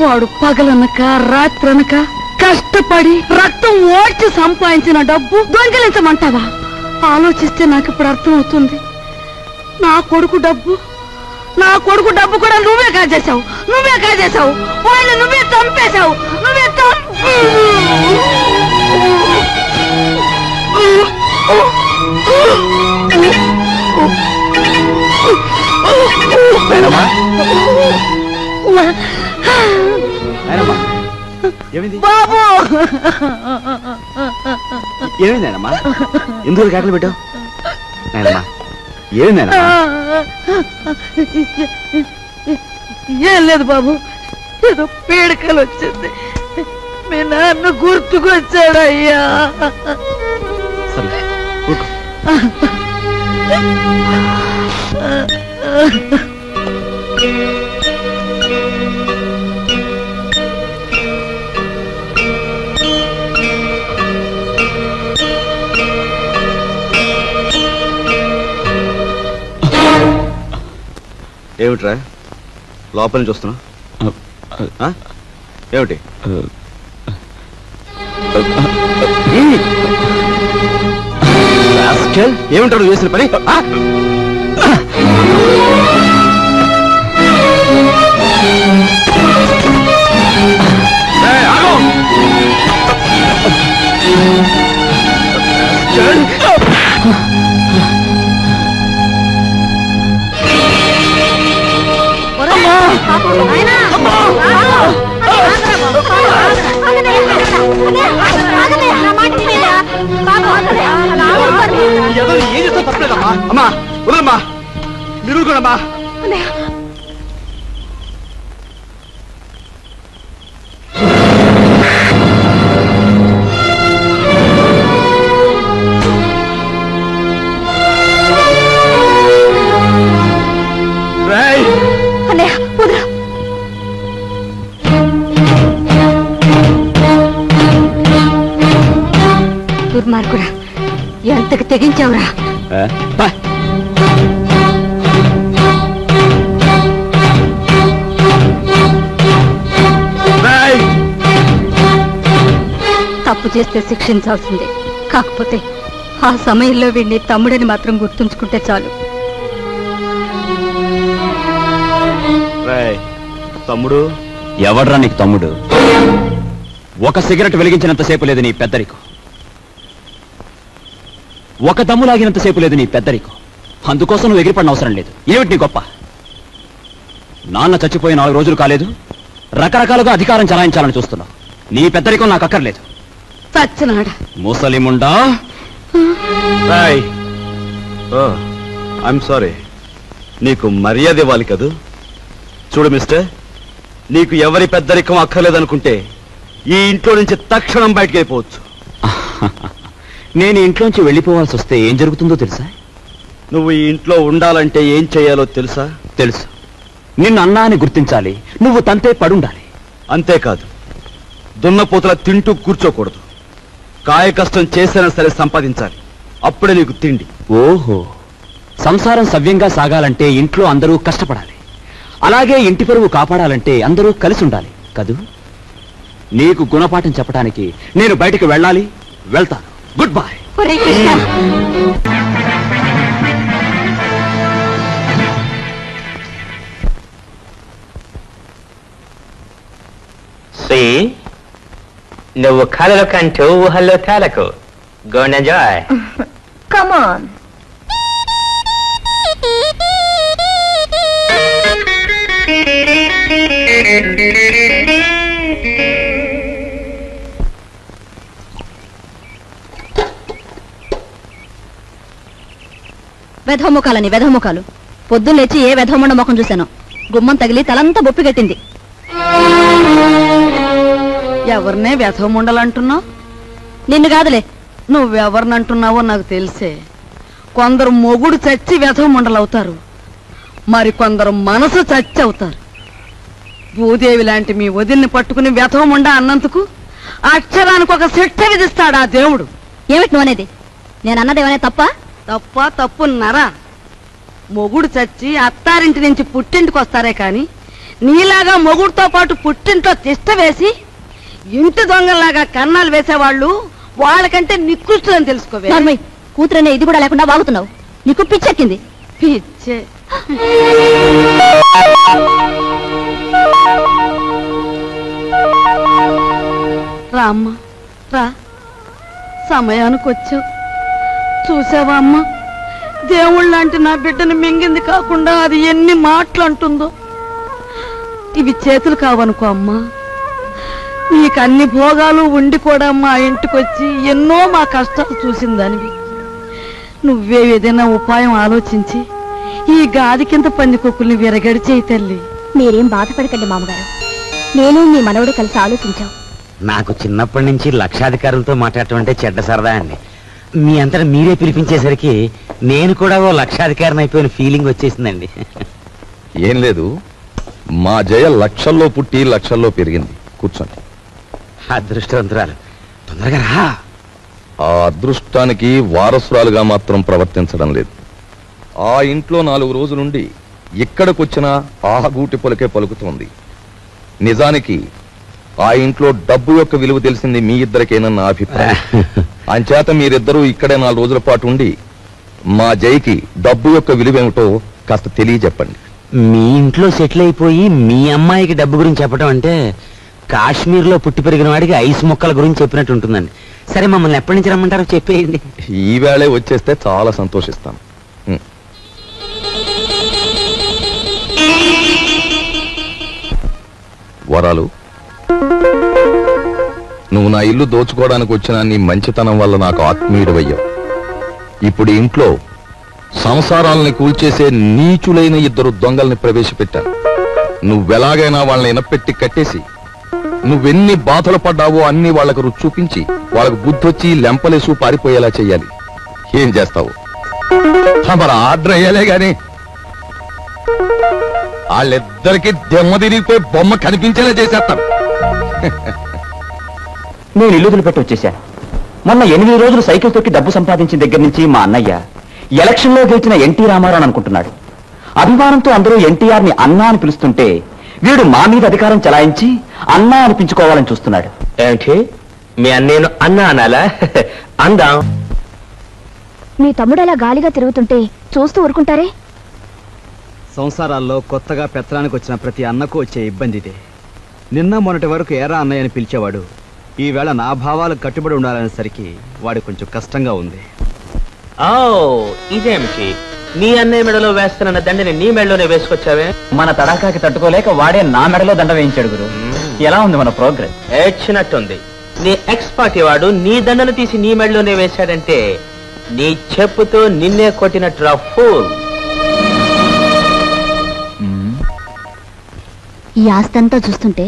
వాడు పగలనక రాత్రనక కష్టపడి రక్తం ఓడ్చి సంపాదించిన డబ్బు దొంగిలించమంటావా? ఆలోచిస్తే నాకు ఇప్పుడు అర్థం అవుతుంది. నా కొడుకు డబ్బు కూడా నువ్వే కాజేశావు. వాళ్ళని నువ్వే చంపేశావు. బాబు ఏమైందమ్మా? ఎందుకు కేకలు పెట్టావు? నాయనమ్మా ఏమైందమ్మా? ఏం లేదు బాబు, ఏదో పీడకలు వచ్చింది. మీ నాన్న గుర్తుకొచ్చాడయ్యా. సరే ఏమిట్రా లోపల నుంచి వస్తున్నా? ఏమిటి? ఏమిటారు చేసిన పని? ఏం చేస్తా తప్పలేదమ్మా. అమ్మా వదలమ్మా, మీరు కూడా దుర్మార్గుడా, ఎంతకు తెగించావురా? తప్పు చేస్తే శిక్షించాల్సిందే. కాకపోతే ఆ సమయంలో వీడిని తమ్ముడని మాత్రం గుర్తుంచుకుంటే చాలు. తమ్ముడు ఎవడ్రా నీకు తమ్ముడు? ఒక సిగరెట్ వెలిగించినంతసేపు లేదు నీ పెద్దరికం, ఒక దమ్ము లాగినంతసేపు లేదు నీ పెద్దరికం. అందుకోసం నువ్వు ఎగిరిపడిన అవసరం లేదు. ఏమిటి నీ గొప్ప? నాన్న చచ్చిపోయి 4 రోజులు కాలేదు, రకరకాలుగా అధికారం చలాయించాలని చూస్తున్నావు. నీ పెద్దరికం నాకు అక్కర్లేదు. చచ్చినాడా ముసలిముండా. ఐఎమ్ సారీ, నీకు మర్యాద ఇవ్వాలి కదూ. చూడు మిస్టర్, నీకు ఎవరి పెద్దరికం అక్కర్లేదనుకుంటే ఈ ఇంట్లో నుంచి తక్షణం బయటకు వెళ్ళిపోవచ్చు. నేను ఇంట్లోంచి వెళ్ళిపోవాల్సి వస్తే ఏం జరుగుతుందో తెలుసా? నువ్వు ఈ ఇంట్లో ఉండాలంటే ఏం చేయాలో తెలుసా? తెలుసు. నిన్ను అన్నా అని గుర్తించాలి, నువ్వు తంతే పడుండాలి. అంతేకాదు, దున్నపోతులా తింటూ కూర్చోకూడదు. కాయ కష్టం చేసినా సరే సంపాదించాలి, అప్పుడే నీకు తిండి. ఓహో, సంసారం సవ్యంగా సాగాలంటే ఇంట్లో అందరూ కష్టపడాలి, అలాగే ఇంటి పరువు కాపాడాలంటే అందరూ కలిసి ఉండాలి కదూ. నీకు గుణపాఠం చెప్పడానికి నేను బయటికి వెళ్ళాలి, వెళ్తాను. Good bye. నువ్వు కలలు కంటూ ఊహల్లో తేలకు. Go and enjoy. Come on. వెధముఖాలని వెధముఖాలు. పొద్దున్నేచి ఏ వెధమండ ముఖం చూశాను. గుమ్మం తగిలి తలంతా బొప్పి కట్టింది. ఎవరినే వ్యధముండలంటున్నావు? నిన్ను కాదులే. నువ్వెవరినంటున్నావో నాకు తెలిసే. కొందరు మొగుడు చచ్చి వ్యధముండలవుతారు, మరి కొందరు మనసు చచ్చి అవుతారు. భూదేవి లాంటి మీ వదిన్ని పట్టుకుని వ్యధముండ అన్నందుకు అక్షరానికి ఒక శిక్ష విధిస్తాడా దేవుడు. ఏమిటి నువ్వు అనేది? నేను అన్నదేమనే తప్ప? తప్ప తప్పున్నారా? మొగుడు చచ్చి అత్తారింటి నుంచి పుట్టింటికి వస్తారే కాని నీలాగా మొగుడుతో పాటు పుట్టింట్లో తిష్ట వేసి ఇంటి దొంగల్లాగా కన్నాలు వేసేవాళ్ళు వాళ్ళకంటే నికృష్టులని తెలుసుకోవే. కూతురనే ఇది కూడా లేకుండా వాగుతున్నావు. నీకు పిచ్చెక్కింది. పిచ్చే. రా అమ్మా రా, సమయానికి వచ్చావు. చూసావా అమ్మా, దేవుళ్ళంటే నా బిడ్డను మింగింది కాకుండా అది ఎన్ని మాటలు అంటుందో. ఇవి చేతులు కావనుకో అమ్మా, నీకు అన్ని భోగాలు ఉండి కూడా మా ఇంటికొచ్చి ఎన్నో మా కష్టాలు చూసిందానివి. నువ్వే ఏదైనా ఉపాయం ఆలోచించి ఈ గాది కింద పందికొక్కుల్ని విరగడి చేయి తల్లి. మీరేం బాధపడకండి మామగారు, నేను మీ మనవడు కలిసి ఆలోచించాం. నాకు చిన్నప్పటి నుంచి లక్షాధికారులతో మాట్లాడటం అంటే చెడ్డ సరదా అండి. మీ అంతటా మీరే పిలిపించేసరికి నేను కూడా ఓ లక్షాధికారిని అయిపోయిన ఫీలింగ్ వచ్చేసిందండి. ఏం లేదు, మా జయ లక్షల్లో పుట్టి లక్షల్లో పెరిగింది. కూర్చోండి. అదృష్టవంతురాలు, తొందరగా రా. ఆ అదృష్టానికి వారసురాలుగా మాత్రం ప్రవర్తించడం లేదు. ఆ ఇంట్లో 4 రోజులుండి ఇక్కడికొచ్చినా ఆహగూటి పలుకే పలుకుతోంది. నిజానికి ఆ ఇంట్లో డబ్బు యొక్క విలువ తెలిసింది మీ ఇద్దరికేనన్న అభిప్రాయం. అంచేత మీరిద్దరూ ఇక్కడే 4 రోజుల పాటు ఉండి మా జైకి డబ్బు యొక్క విలువేమిటో కాస్త తెలియజెప్పండి. మీ ఇంట్లో సెటిల్ అయిపోయి మీ అమ్మాయికి డబ్బు గురించి చెప్పడం అంటే కాశ్మీర్లో పుట్టి పెరిగిన వాడికి ఐస్ మొక్కల గురించి చెప్పినట్టు ఉంటుందండి. సరే, మమ్మల్ని ఎప్పటి నుంచి రమ్మంటారో చెప్పేయండి. ఈవేళే వచ్చేస్తే చాలా సంతోషిస్తాను. వరాలు, నువ్వు నా ఇల్లు దోచుకోవడానికి వచ్చిన నీ మంచితనం వల్ల నాకు ఆత్మీయుడవయ్యావు. ఇప్పుడు ఇంట్లో సంసారాలని కూల్చేసే నీచులైన 2 దొంగల్ని ప్రవేశపెట్టాను. నువ్వెలాగైనా వాళ్ళని ఇనపెట్టి కట్టేసి నువ్వెన్ని బాధలు పడ్డావో అన్ని వాళ్లకు రుచి చూపించి వాళ్ళకు బుద్ధొచ్చి లెంపలేసు పారిపోయేలా చెయ్యాలి. ఏం చేస్తావు? మరి ఆర్డర్ అయ్యాలే గాని వాళ్ళిద్దరికి దెమ్మ తిరిగిపోయి బొమ్మ కనిపించేలా చేసేస్తాను. నేను ఇల్లు వదిలిపెట్టి వచ్చేశాను. మొన్న 8 రోజులు సైకిల్ తొక్కి డబ్బు సంపాదించిన దగ్గర నుంచి మా అన్నయ్య ఎలక్షన్లో గెలిచిన ఎన్టీ రామారావు అనుకుంటున్నాడు. అభిమానంతో అందరూ ఎన్టీఆర్ ని అన్నా అని పిలుస్తుంటే వీడు మా మీద అధికారం చలాయించి అన్నా అనిపించుకోవాలని చూస్తున్నాడు. ఏంటి, మీ అన్నేను అన్నా అనాలా? అందాం. మీ తమ్ముడు అలా గాలిగా తిరుగుతుంటే చూస్తూ ఊరుకుంటారే? సంసారాల్లో కొత్తగా పెత్తనానికి వచ్చిన ప్రతి అన్నకు వచ్చే ఇబ్బంది ఇదే. నిన్న మొన్నటి వరకు ఏరా అన్నయ్యని పిలిచేవాడు. ఈవేళ నా భావాలకు కట్టుబడి ఉండాలనేసరికి వాడు కొంచెం కష్టంగా ఉంది. ఓ, ఇదేమిటి, నీ అన్నయ్య మెడలో వేస్తానన్న దండని నీ మెడలోనే వేసుకొచ్చావే? మన తడాకాకి తట్టుకోలేక వాడే నా మెడలో దండ వేయించాడు గురు. ఎలా ఉంది మన ప్రోగ్రెస్? ఏడ్చినట్టుంది. నీ ఎక్స్ పార్టీ వాడు నీ దండను తీసి నీ మెడలోనే వేశాడంటే నీ చెప్పుతో నిన్నే కొట్టినట్టు ఫూల్. ఈ ఆస్తంతా చూస్తుంటే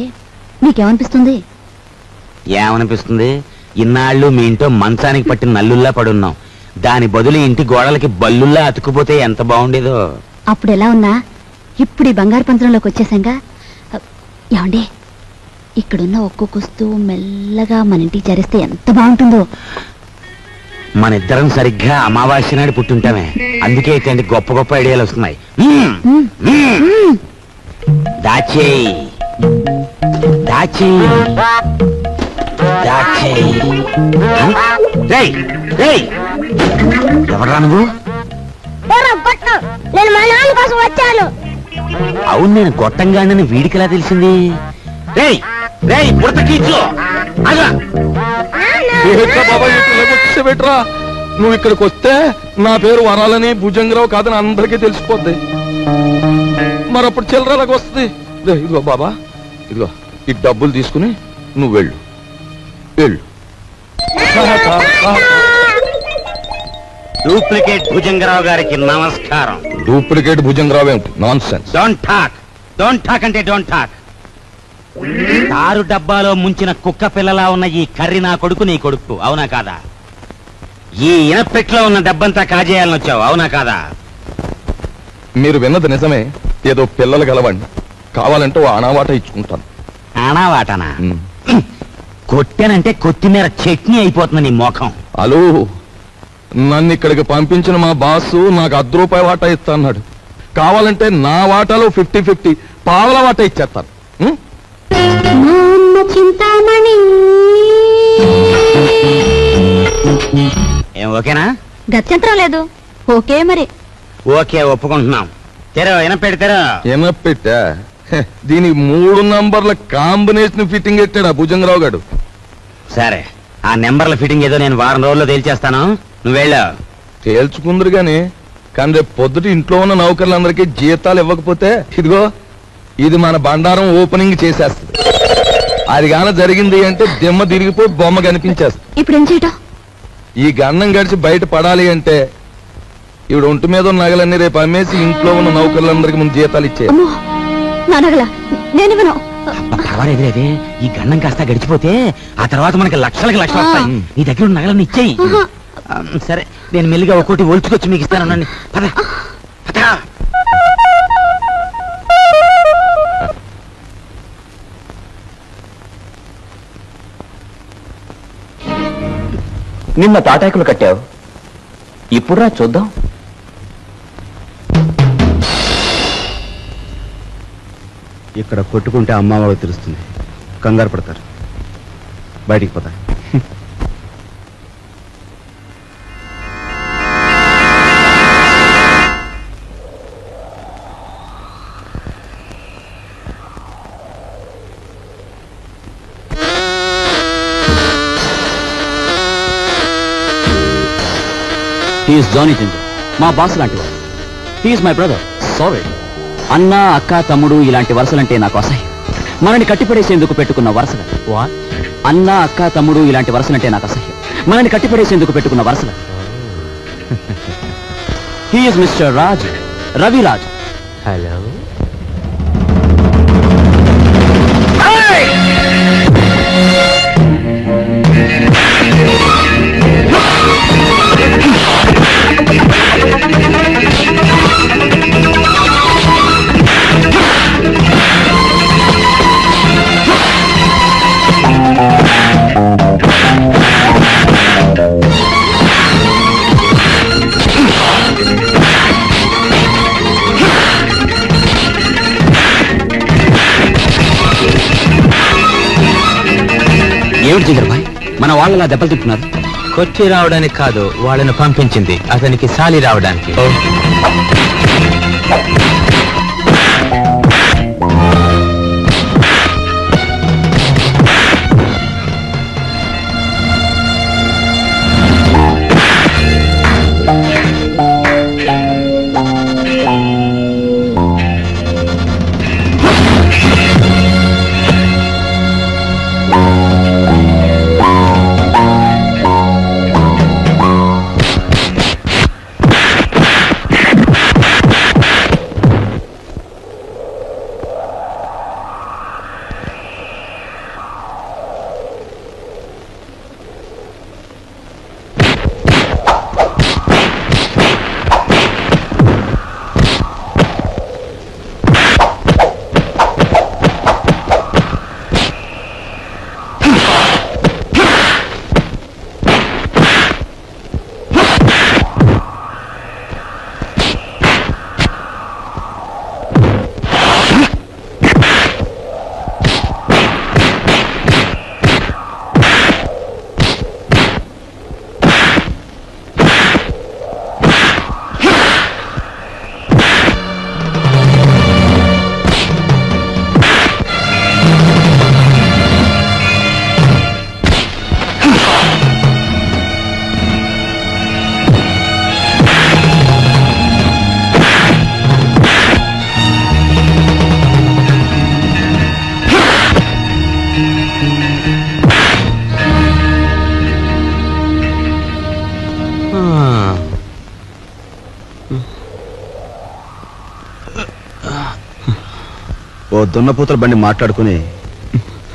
నీకేమనిపిస్తుంది? ఏమనిపిస్తుంది? ఇన్నాళ్ళు మీ ఇంట్లో మంచానికి పట్టిన నల్లుల్లా పడున్నాం. దాని బదులు ఇంటి గోడలకి బల్లుల్లా అతుక్కుపోతే ఎంత బాగుండేదో. అప్పుడు ఎలా ఉన్నా ఇప్పుడు ఈ బంగారు పంత్రంలోకి వచ్చేసాంగా. ఏమండి, ఇక్కడున్న ఒక్కొక్క వస్తువు మెల్లగా మన ఇంటికి చేరిస్తే ఎంత బాగుంటుందో. మన ఇద్దరం సరిగ్గా అమావాస్య నాడు పుట్టుంటామే. అందుకే ఇట్లాంటి గొప్ప గొప్ప ఐడియాలు వస్తున్నాయి. దాచేయి దాచేయి దాచేయి. ఎవరా నువ్వు? నేను మా నాన్న కోసం వచ్చాను. అవును, నేను గొట్టంగానని వీడికి ఎలా తెలిసింది? పెట్టరా, నువ్వు ఇక్కడికి వస్తే నా పేరు వరాలని భుజంగరావు కాదని అందరికీ తెలిసిపోద్ది. మరప్పుడు చిల్లరలాగా వస్తుంది. ఇదిగో బాబా, ఇదిగో ఈ డబ్బులు తీసుకుని నువ్వు వెళ్ళు వెళ్ళు. డూప్లికేట్ భుజంగరావు గారికి నమస్కారం. డూప్లికేట్ భుజంగరావు ఏమిటి? Non sense. డోంట్ టాక్ అంటే డోంట్ టాక్. తారు డబ్బాలో ముంచిన కుక్క పిల్లలా ఉన్న ఈ కర్రి నా కొడుకు, నీ కొడుకు, అవునా కాదా? ఈ ఇనపెట్లో ఉన్న డబ్బంతా కాజేయాలని వచ్చావు, అవునా కాదా? మీరు విన్నది నిజమే. ఏదో పిల్లలు గలవండి, కావాలంటే ఓ అనావాట ఇచ్చుకుంటాను. అనావాటనా? కొట్టానంటే కొత్తిమీర చట్నీ అయిపోతుంది నీ మోఖం. హలో, నన్ను ఇక్కడికి పంపించిన మా బాసు నాకు ₹10 వాటా ఇస్తా అన్నాడు. కావాలంటే నా వాటాలో 50-50 పావల వాటా ఇచ్చేస్తాను. ఏం ఓకేనా? గత్యంతరం లేదు. ఓకే మరి. ఓకే, ఒప్పుకుంటున్నాం. తెరో ఎనపెడతారా? ఎనపెట్టా? దీనికి 3 నంబర్ల కాంబినేషన్ ఫిట్టింగ్ పెట్టాడు ఆ భుజంగరావు గారు. సరే, ఆ నెంబర్ల ఫిట్టింగ్ ఏదో నేను వారం రోజుల్లో తేల్చేస్తాను. నువ్వు వెళ్ళా తేల్చుకుందరు గాని, కానీ రేపు పొద్దుట ఇంట్లో ఉన్న నౌకర్లందరికీ జీతాలు ఇవ్వకపోతే ఇదిగో ఇది మన బండారం ఓపెనింగ్ చేసేస్తుంది. అది గాన జరిగింది అంటే దిమ్మ తిరిగిపోయి బొమ్మ కనిపించేస్తుంది. ఇప్పుడు ఏం చేయటం? ఈ గన్నం గడిచి బయట పడాలి అంటే ఇవిడ ఒంటి మీద ఉన్న నగలన్నీ రేపు అమ్మేసి ఇంట్లో ఉన్న నౌకర్లందరికీ ముందు జీతాలు ఇచ్చే. నా నగల నేను విను. పర్వాలేదులేదే, ఈ గన్నం కాస్త గడిచిపోతే ఆ తర్వాత మనకి లక్షలకి లక్షలు వస్తాయి. నీ దగ్గర ఉన్న నగలన్నీ ఇచ్చేయి. సరే, నేను మెల్లిగా ఒక్కోటి ఒలుచుకొచ్చి మీకు ఇస్తాను. పద పద. నిన్న తాటాకులు కట్టావు, ఇప్పుడురా చూద్దాం. ఇక్కడ కొట్టుకుంటే అమ్మ వాళ్ళకి తెలుస్తుంది, కంగారు పడతారు, బయటికి పోతారు. హీఈస్ జానీ జింజర్, మా బాస్ లాంటి వాడు. He's my brother. సారీ. అన్న, అక్క, తమ్ముడు ఇలాంటి వరుసలంటే నాకు అసహ్యం. మనని కట్టిపడేసేందుకు పెట్టుకున్న వరుసలు. అన్న, అక్క, తమ్ముడు ఇలాంటి వరుసలంటే నాకు అసహ్యం. మనని కట్టిపడేసేందుకు పెట్టుకున్న వరుసలు. He's mister Raj, Raviraj. Hello. ఏమిటి జింజర్ భాయ్, మన వాళ్ళలా దెబ్బలు తింటున్నారు? కొట్టి రావడానికి కాదు, వాళ్ళని పంపించింది అతనికి సాలి రావడానికి. ఓ దున్నపోతుల బండి మాట్లాడుకుని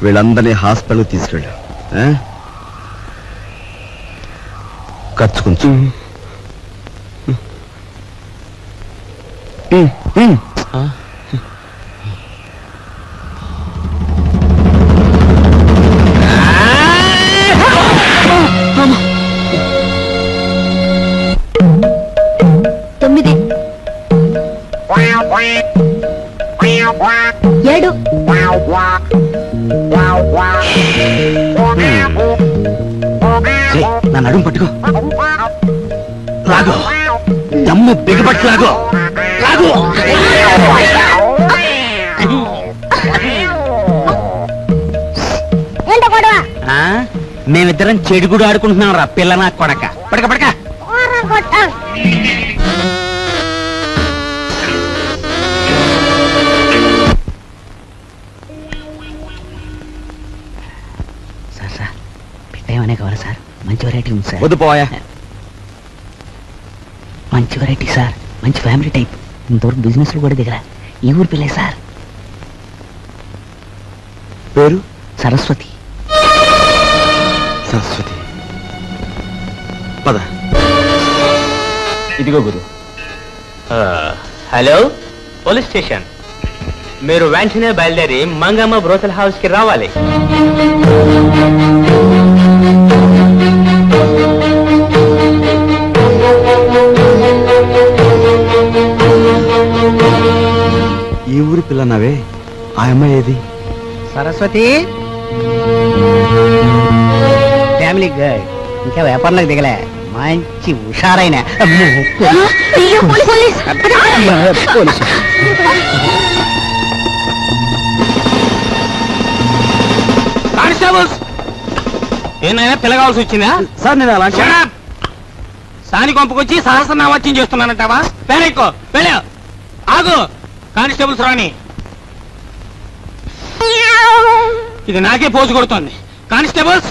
వీళ్ళందరినీ హాస్పిటల్కి తీసుకెళ్ళు. ఖర్చు కొంచెం. తొమ్మిది, 7, నా నడుము పట్టుకో, లాగో, దమ్ము బిగబట్టి లాగో, లాగో. మేమిద్దరం చెడుగుడు ఆడుకుంటున్నాం రా పిల్ల నా కొడక. పడక పడక. సార్ సార్ పెట్టేమనే కావాలి సార్, మంచి వెరైటీ ఉంది సార్. వద్దు పోయా. మంచి వెరైటీ సార్, మంచి ఫ్యామిలీ టైప్, ఇంతవరకు బిజినెస్ లో కూడా దిగరా. ఈ ఊరు పిల్లే సార్. పేరు సరస్వతి. సరస్వతి. పద. ఇదిగో గురు. Hello, police station. మీరు వెంటనే బయలుదేరి మంగమ్మ బ్రోతల్ హౌస్ కి రావాలి. ఈ ఊరి పిల్లనవే, ఆ అమ్మాయి ఏది? సరస్వతి ఫ్యామిలీ గర్ల్, ఇంకా వ్యాపారంలోకి దిగలే, మంచి హుషారైన పోలీసు. కానిస్టేబుల్స్, ఏమైనా పిల్లగాల్సి వచ్చిందా? సార్ నేను అలా సాని కొంపకొచ్చి సహస్రనామత్యం చేస్తున్నానంటావా? పెళ్ళెక్కో వెళ్ళ ఆగు. కానిస్టేబుల్స్ రాని, ఇది నాకే పోజు కొడుతోంది. కానిస్టేబుల్స్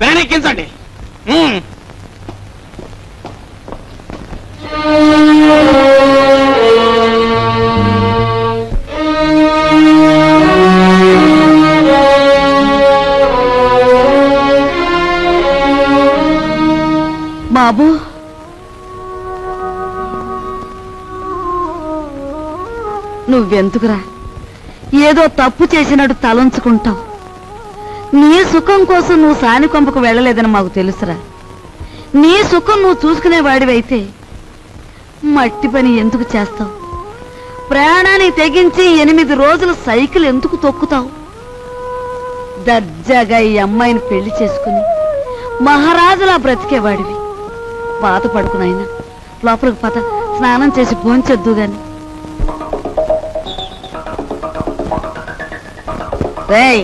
వ్యాన్ ఎక్కించండి. బాబు, నువ్వెందుకురా ఏదో తప్పు చేసినట్టు తలంచుకుంటావు? నీ సుఖం కోసం నువ్వు సాని కొంపకు వెళ్ళలేదని మాకు తెలుసురా. నీ సుఖం నువ్వు చూసుకునేవాడివైతే మట్టి పని ఎందుకు చేస్తావు? ప్రాణానికి తెగించి 8 రోజులు సైకిల్ ఎందుకు తొక్కుతావు? దర్జాగా ఈ అమ్మాయిని పెళ్లి చేసుకుని మహారాజులా బ్రతికేవాడివి. బాధపడుకునైనా లోపలికి పద, స్నానం చేసి భోంచొద్దు గాని. రేయ్,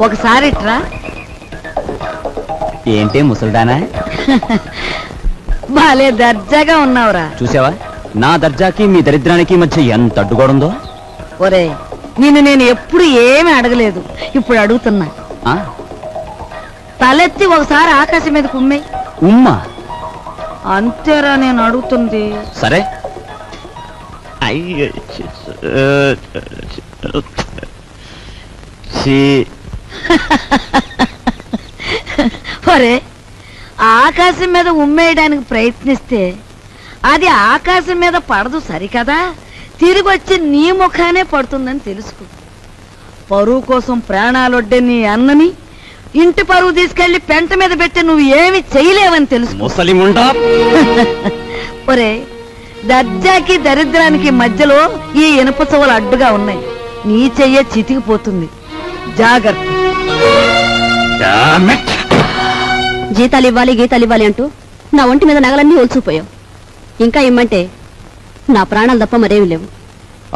ఒకసారి ఇట్రా. ఏంటి ముసల్దానా? బాలే దర్జాగా ఉన్నావురా. చూసావా నా దర్జాకి మీ దరిద్రానికి మధ్య ఎంత అడ్డుగోడుందో? ఒరే, నిన్ను నేను ఎప్పుడు ఏమీ అడగలేదు, ఇప్పుడు అడుగుతున్నా. తలెత్తి ఒకసారి ఆకాశం మీద కుమ్మే. ఉమ్మా? అంతేరా నేను అడుగుతుంది. సరే. ఒరే, ఆకాశం మీద ఉమ్మేయడానికి ప్రయత్నిస్తే అది ఆకాశం మీద పడదు సరికదా, తిరిగి వచ్చి నీ ముఖానే పడుతుందని తెలుసుకో. పరువు కోసం ప్రాణాలొడ్డే నీ అన్నని ఇంటి పరువు తీసుకెళ్లి పెంట మీద పెట్టి నువ్వు ఏమి చేయలేవని తెలుసు. ముసలిముండా. ఒరే, దర్జాకి దరిద్రానికి మధ్యలో ఈ ఇనుప చెవులు అడ్డుగా ఉన్నాయి. నీ చెయ్య చితికిపోతుంది, జాగ్రత్త. జీతాలు ఇవ్వాలి, గీతాలు ఇవ్వాలి అంటూ నా ఒంటి మీద నగలన్నీ ఒలిచిపోయావు. ఇంకా ఇమ్మంటే నా ప్రాణాలు తప్ప మరేమి లేవు.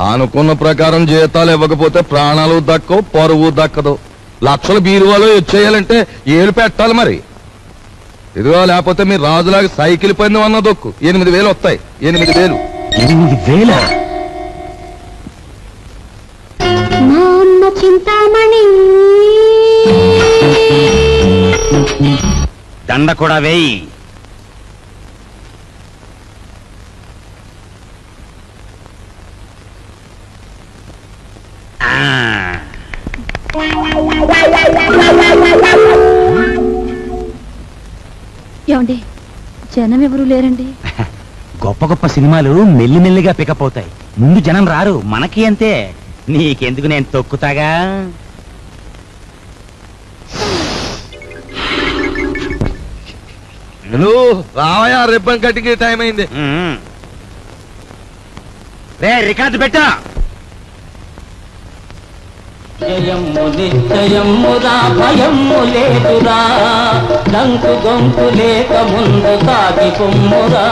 అనుకున్న ప్రకారం జీతాలు ఇవ్వకపోతే ప్రాణాలు దక్కవు, పరువు దక్కదు. లక్షల బీరువాలో వచ్చేయాలంటే ఏలు పెట్టాలి మరి. ఇదిగో, లేకపోతే మీరు రాజులాగా సైకిల్ పని అన్న దొక్కు 8,000 వస్తాయి. 8,000. 8,000? చింతామణి దండ కూడా వేయి. ఏమండి, జనం ఎవరు లేరండి? గొప్ప గొప్ప సినిమాలు మెల్లిమెల్లిగా పికప్ అవుతాయి, ముందు జనం రారు. మనకి అంతే. నీకెందుకు, నేను తొక్కుతాగా. రావయా, రిబ్బన్ కట్టికి టైం అయింది. రే, రికార్డు పెట్టా. జయము నిశ్చయమురా, భయము లేదురా, దంకు గొంతు లేక ముందు సాగి పొమ్మురా.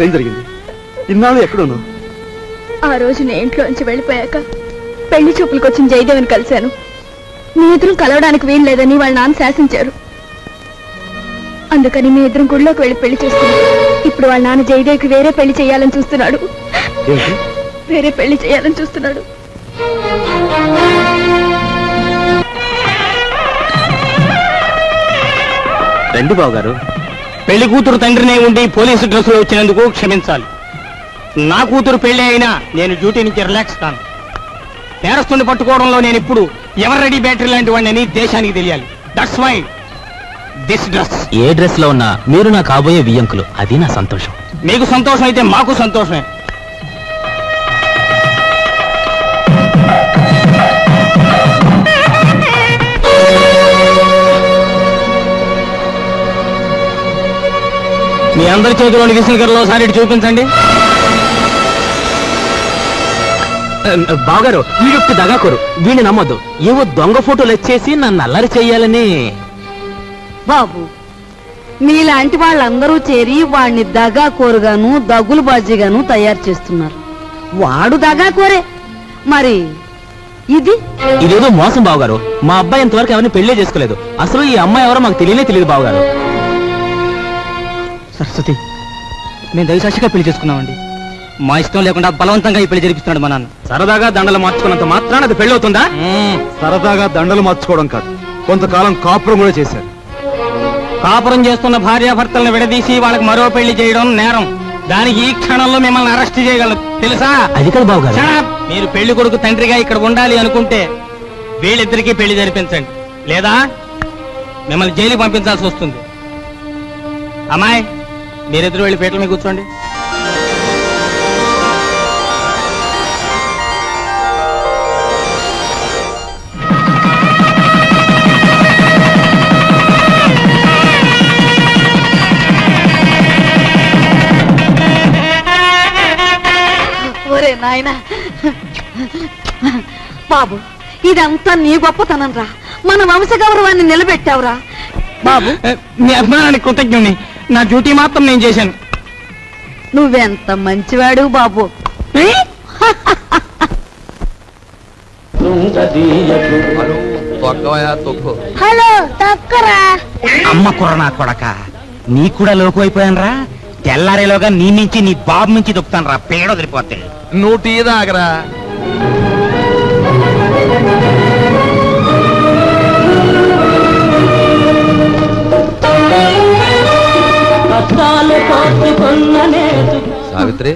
ఏం జరిగింది? ఇన్నాళ్ళు ఎక్కడున్నావు? ఆ రోజు నేను ఇంట్లోంచి వెళ్ళిపోయాక పెళ్లి చూపులకు వచ్చిన జయదేవిని కలిశాను. మీ ఇద్దరం కలవడానికి వీలు లేదని వాళ్ళ నాన్న శాసించారు. అందుకని మీ ఇద్దరం గుడిలోకి వెళ్ళి పెళ్లి చేసుకున్నాం. ఇప్పుడు వాళ్ళ నాన్న జయదేవికి వేరే పెళ్లి చేయాలని చూస్తున్నాడు. వేరే పెళ్లి చేయాలని చూస్తున్నాడు. రండి బావగారు. పెళ్లి కూతురు తండ్రినే ఉండి పోలీసు డ్రెస్సులో వచ్చినందుకు క్షమించాలి. నా కూతురు పెళ్లి అయినా నేను డ్యూటీ నుంచి రిలాక్స్ కాను. నేరస్తుని పట్టుకోవడంలో నేను ఇప్పుడు ఎవర్ రెడీ బ్యాటరీ లాంటి వాడిని దేశానికి తెలియాలి. That's why this dress. ఏ డ్రెస్ లో ఉన్నా మీరు నా కాబోయే వియ్యంకులు, అది నా సంతోషం. మీకు సంతోషం అయితే మాకు సంతోషమే. మీ అందరి చేతిలోని విసినకర్లో ఒకసారి చూపించండి. బావగారు వీడొట్టి దగాకోరు, వీడిని నమ్మొద్దు. ఏవో దొంగ ఫోటోలు వచ్చేసి నన్ను అల్లరి చెయ్యాలని. బాబు, మీలాంటి వాళ్ళందరూ చేరి వాడిని దగాకోరుగాను దగులు బాజీగాను తయారు చేస్తున్నారు. వాడు దగాకోరే, మరి ఇదేదో మోసం బావగారు. మా అబ్బాయి ఇంతవరకు ఎవరిని పెళ్లే చేసుకోలేదు. అసలు ఈ అమ్మాయి ఎవరో మాకు తెలియదు బావగారు. సరస్వతి, మేము దైవసాక్షిగా పెళ్లి చేసుకున్నామండి. మా ఇష్టం లేకుండా బలవంతంగా ఈ పెళ్లి జరిపిస్తున్నాడు మా నాన్న. సరదాగా దండలు మార్చుకున్నంత మాత్రాన అది పెళ్ళవుతుందా? సరదాగా దండలు మార్చుకోవడం కాదు, కొంతకాలం కాపురం కూడా చేశారు. కాపురం చేస్తున్న భార్యాభర్తలను విడదీసి వాళ్ళకి మరో పెళ్లి చేయడం నేరం. దానికి ఈ క్షణంలో మిమ్మల్ని అరెస్ట్ చేయగలరు, తెలుసా? అది కాదు బావగారు. మీరు పెళ్లి కొడుకు తండ్రిగా ఇక్కడ ఉండాలి అనుకుంటే వీళ్ళిద్దరికీ పెళ్లి జరిపించండి, లేదా మిమ్మల్ని జైలుకి పంపించాల్సి వస్తుంది. అమ్మాయి, మీరిద్దరు వెళ్ళి పీటల మీద కూర్చోండి. ఒరే నాయనా, బాబు ఇదంతా నీ గొప్పతనం రా. మన వంశ గౌరవాన్ని నిలబెట్టావురా బాబు. మీ అభిమానానికి కృతజ్ఞుని. నా డ్యూటీ మాత్రం నేను చేశాను. నువ్వెంత మంచివాడు బాబు. హలో తక్కరా. అమ్మ కుర్రనా కొడక, నీ కూడా లోకు అయిపోయాను రా. తెల్లారేలోగా నీ నుంచి నీ బాబు నుంచి దొక్కుతాను రా, పేడ వదిలిపోతే. నువ్వు టీ దాగరా. సావిత్రి,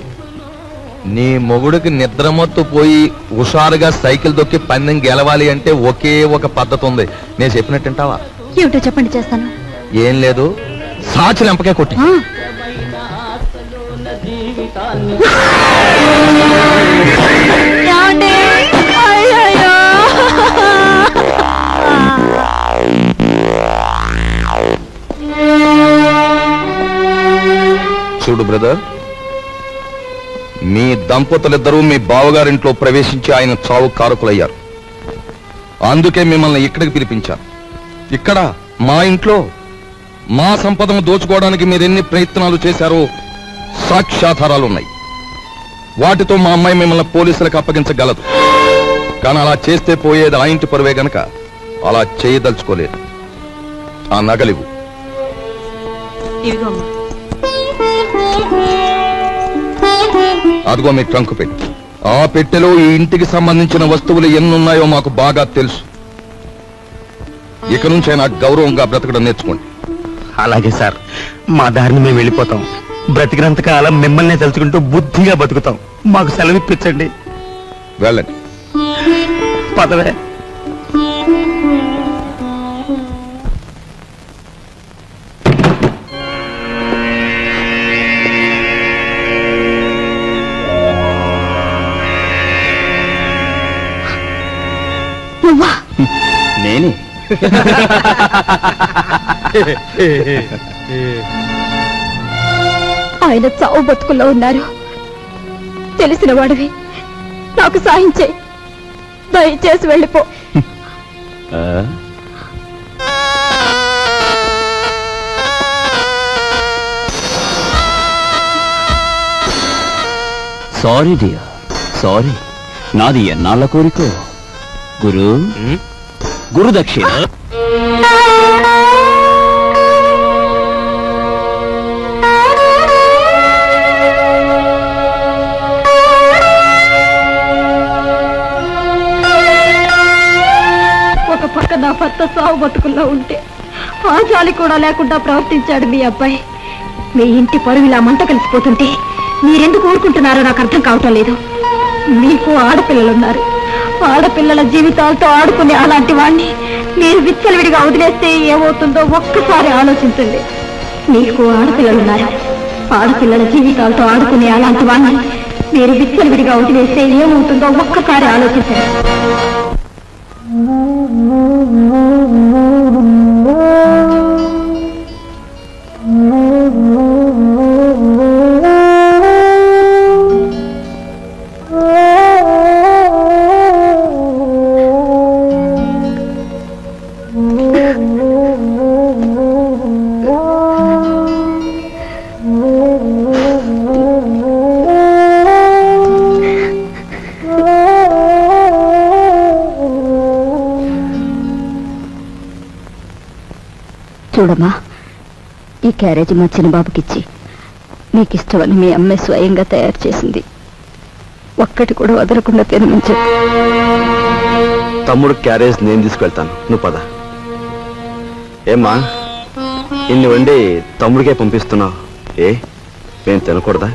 నీ మొగుడికి నిద్రమత్తు పోయి హుషారుగా సైకిల్ దొక్కి పందెం గెలవాలి అంటే ఒకే ఒక పద్ధతి ఉంది. నేను చెప్పినట్టు వింటావా? ఏమిటో చెప్పండి, చేస్తాను. ఏం లేదు, సాచి లెంపకే కొట్టి. చూడు బ్రదర్, మీ దంపతులిద్దరూ మీ బావగారింట్లో ప్రవేశించి ఆయన చావు కారకులయ్యారు. అందుకే మిమ్మల్ని ఇక్కడికి పిలిపించాను. ఇక్కడ మా ఇంట్లో మా సంపదను దోచుకోవడానికి మీరెన్ని ప్రయత్నాలు చేశారో సాక్ష్యాధారాలున్నాయి. వాటితో మా అమ్మాయి మిమ్మల్ని పోలీసులకు అప్పగించగలదు. కానీ అలా చేస్తే పోయేది ఆ ఇంటి పరువే గనక అలా చేయదలుచుకోలేదు. ఆ నగలివు. అదిగో మీ ట్రంక్ పెట్టి. ఆ పెట్టెలో ఈ ఇంటికి సంబంధించిన వస్తువులు ఎన్నున్నాయో మాకు బాగా తెలుసు. ఇక నుంచే నాకు గౌరవంగా బ్రతకడం నేర్చుకోండి. అలాగే సార్, మా దారిని మేము వెళ్ళిపోతాం. బ్రతికినంత కాలం మిమ్మల్ని తలుచుకుంటూ బుద్ధిగా బతుకుతాం. మాకు సెలవిప్పించండి. వెళ్ళండి. పదవే. నేనే. ఆయన చావు బతుకుల్లో ఉన్నారు. తెలిసిన వాడివి, నాకు సాయం చేయి. దయచేసి వెళ్ళిపో. Sorry dear, sorry. నాది ఎన్నాళ్ళ కోరికో. గురు దక్షిణ. ఒక పక్క నా భర్త సావు బతుకుల్లో ఉంటే ఆ జాలి కూడా లేకుండా ప్రవర్తించాడు మీ అబ్బాయి. మీ ఇంటి పరువు ఇలా మంట కలిసిపోతుంటే మీరెందుకు ఊరుకుంటున్నారో నాకు అర్థం కావటం లేదు. మీకు ఆడపిల్లలున్నారు. ఆడపిల్లల జీవితాలతో ఆడుకునే అలాంటి వాణ్ణి మీరు విచ్చలవిడిగా వదిలేస్తే ఏమవుతుందో ఒక్కసారి ఆలోచించండి. మీకు ఆడపిల్లలున్నారు. ఆడపిల్లల జీవితాలతో ఆడుకునే అలాంటి వాణ్ణి మీరు విచ్చలవిడిగా వదిలేస్తే ఏమవుతుందో ఒక్కసారి ఆలోచించండి. చూడమ్మా, ఈ క్యారేజీ మా చిన్నబాబుకిచ్చి నీకు ఇష్టమని మీ అమ్మాయి స్వయంగా తయారు చేసింది. ఒక్కటి కూడా వదలకుండా తినమని చెప్పు. తమ్ముడు క్యారేజ్ నేను తీసుకెళ్తాను, నువ్వు పద. ఏమ్మా, ఇన్ని వండి తమ్ముడికే పంపిస్తున్నావు, ఏ మేము తినకూడదా?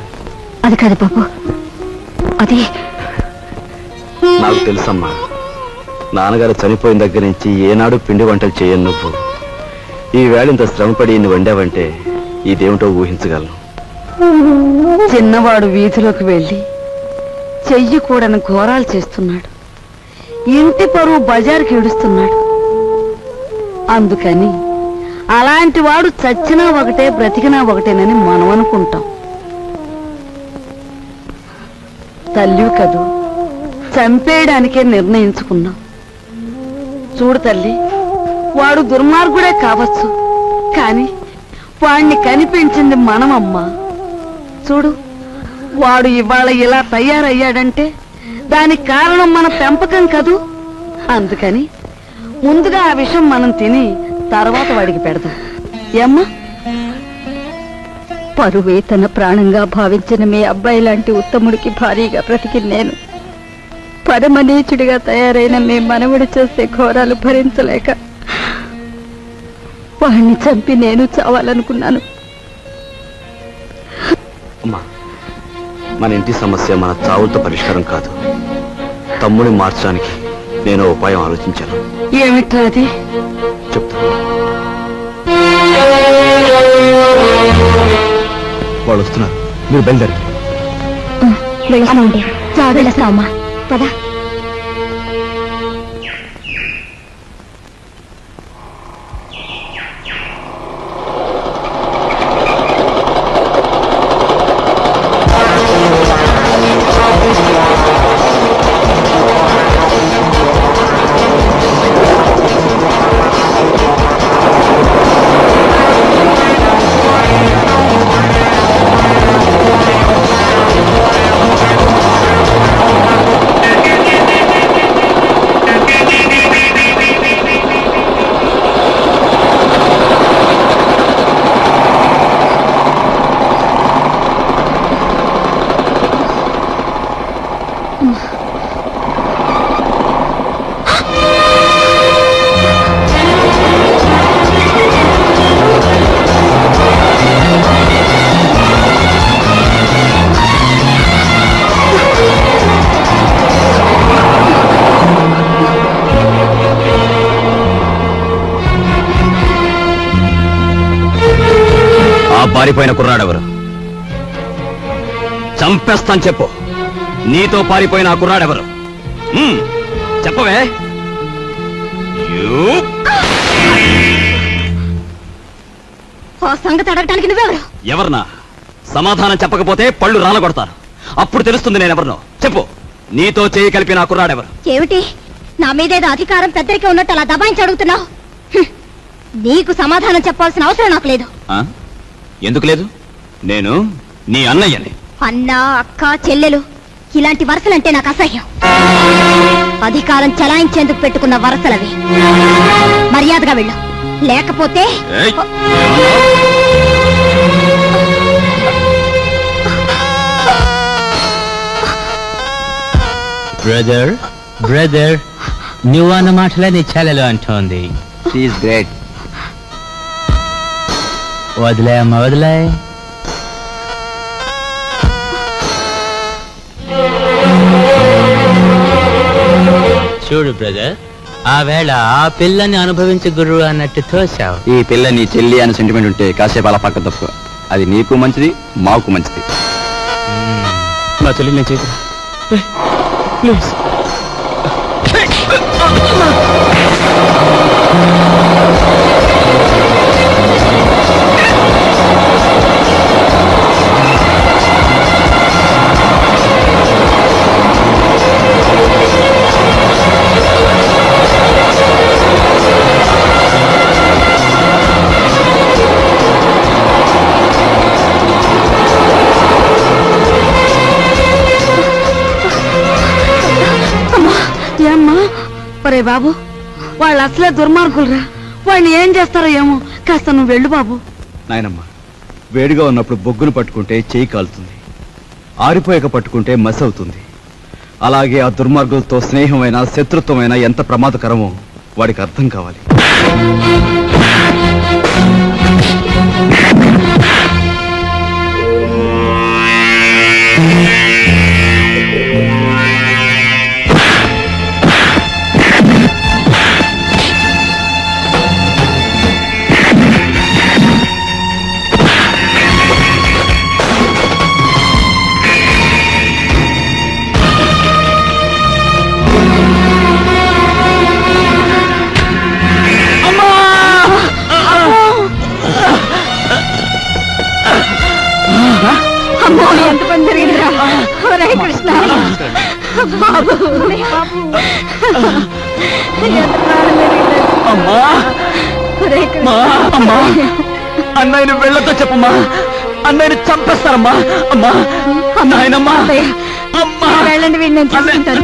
అది కాదు బాబు, అది నాకు తెలుసమ్మా. నాన్నగారు చనిపోయిన దగ్గర నుంచి ఏనాడు పిండి వంటలు చేయను నువ్వు. ఈ వేళ ఇంత శ్రమపడి ఇన్ని వండావంటే ఇదేమిటో ఊహించగలను. చిన్నవాడు వీధిలోకి వెళ్ళి చెయ్యి కూడని ఘోరాలు చేస్తున్నాడు. ఇంటి పరువు బజారుకి ఏడుస్తున్నాడు. అందుకని అలాంటి వాడు చచ్చినా ఒకటే బ్రతికినా ఒకటేనని మనం అనుకుంటాం. తల్లి కదూ, చంపేయడానికే నిర్ణయించుకున్నాం. చూడు తల్లి, వాడు దుర్మార్గుడే కావచ్చు, కాని వాణ్ణి కనిపించింది మనమమ్మా. చూడు, వాడు ఇవాళ ఇలా తయారయ్యాడంటే దానికి కారణం మన పెంపకం కదూ. అందుకని ముందుగా ఆ విషయం మనం తిని తర్వాత వాడికి పెడదాం. ఏమ్మా? పరువే తన ప్రాణంగా భావించిన మీ అబ్బాయి లాంటి ఉత్తముడికి భారీగా బ్రతికి నేను పరమనీచుడిగా తయారైన మీ మనవుడు చేసే ఘోరాలు భరించలేక వాణ్ణి చంపి నేను చావాలనుకున్నాను. అమ్మా, మన ఇంటి సమస్య మన చావులతో పరిష్కారం కాదు. తమ్ముడిని మార్చడానికి నేను ఉపాయం ఆలోచించాను. ఏమిట్రా అది? చెప్తా. వాళ్ళు వస్తున్నారు, మీరు బయలుదేరి. వెళ్ళామండి, వెళ్ళొస్తామమ్మా, పద. పారిపోయిన కుర్రాడెవరు? చంపేస్తాను చెప్పు. నీతో పారిపోయిన ఆ కుర్రాడెవరు? చెప్పవే. సంగతి అడగటానికి నువ్వెవరు? ఎవరన్నా? సమాధానం చెప్పకపోతే పళ్ళు రాలగొడతారు. అప్పుడు తెలుస్తుంది నేనెవరినో. చెప్పు, నీతో చేయి కలిపిన ఆ కుర్రాడెవరు? ఏమిటి, నా మీదేదో అధికారం పెద్దరికే ఉన్నట్టు అలా దబాయించి అడుగుతున్నావు? నీకు సమాధానం చెప్పాల్సిన అవసరం నాకు లేదు. ఎందుకు లేదు? నేను నీ అన్నయ్యని. అన్న, అక్క, చెల్లెలు ఇలాంటి వరసలంటే నాకు అసహ్యం. అధికారం చలాయించేందుకు పెట్టుకున్న వరసలవి. మర్యాదగా వెళ్ళు, లేకపోతే బ్రదర్ బ్రదర్ నువ్వు అన్న మాటలే నీ చెల్లెలు అంటోంది. గ్రేట్. వదిలే అమ్మ వదిలే. చూడు బ్రదర్, ఆ వేళ ఆ పిల్లని అనుభవించే గురువు అన్నట్టు తోసావు. ఈ పిల్ల నీ చెల్లి అని సెంటిమెంట్ ఉంటే కాసేపు అలా పక్క తప్పు. అది నీకు మంచిది, మాకు మంచిది. నా చెల్లి నేను చేతురా ప్లీజ్. ఒరే బాబు, వాళ్ళు అసలే దుర్మార్గులరా. వాళ్ళు ఏం చేస్తారో ఏమో, కాస్త నువ్వు వెళ్ళు బాబు. నాయనమ్మ, వేడిగా ఉన్నప్పుడు బొగ్గును పట్టుకుంటే చేయి కాలుతుంది, ఆరిపోయాక పట్టుకుంటే మసి అవుతుంది. అలాగే ఆ దుర్మార్గులతో స్నేహమైన శత్రుత్వమైన ఎంత ప్రమాదకరమో వాడికి అర్థం కావాలి. అమ్మో, ఎంత పని జరిగిందిరా. హరే కృష్ణ బాబు, అన్నయ్యను వెళ్ళతో చెప్పమ్మా, అన్నయ్యను చంపేస్తారమ్మా. అమ్మా నాయనమ్మా, వెళ్ళండి, వీడిని నేను చూసుకుంటాను.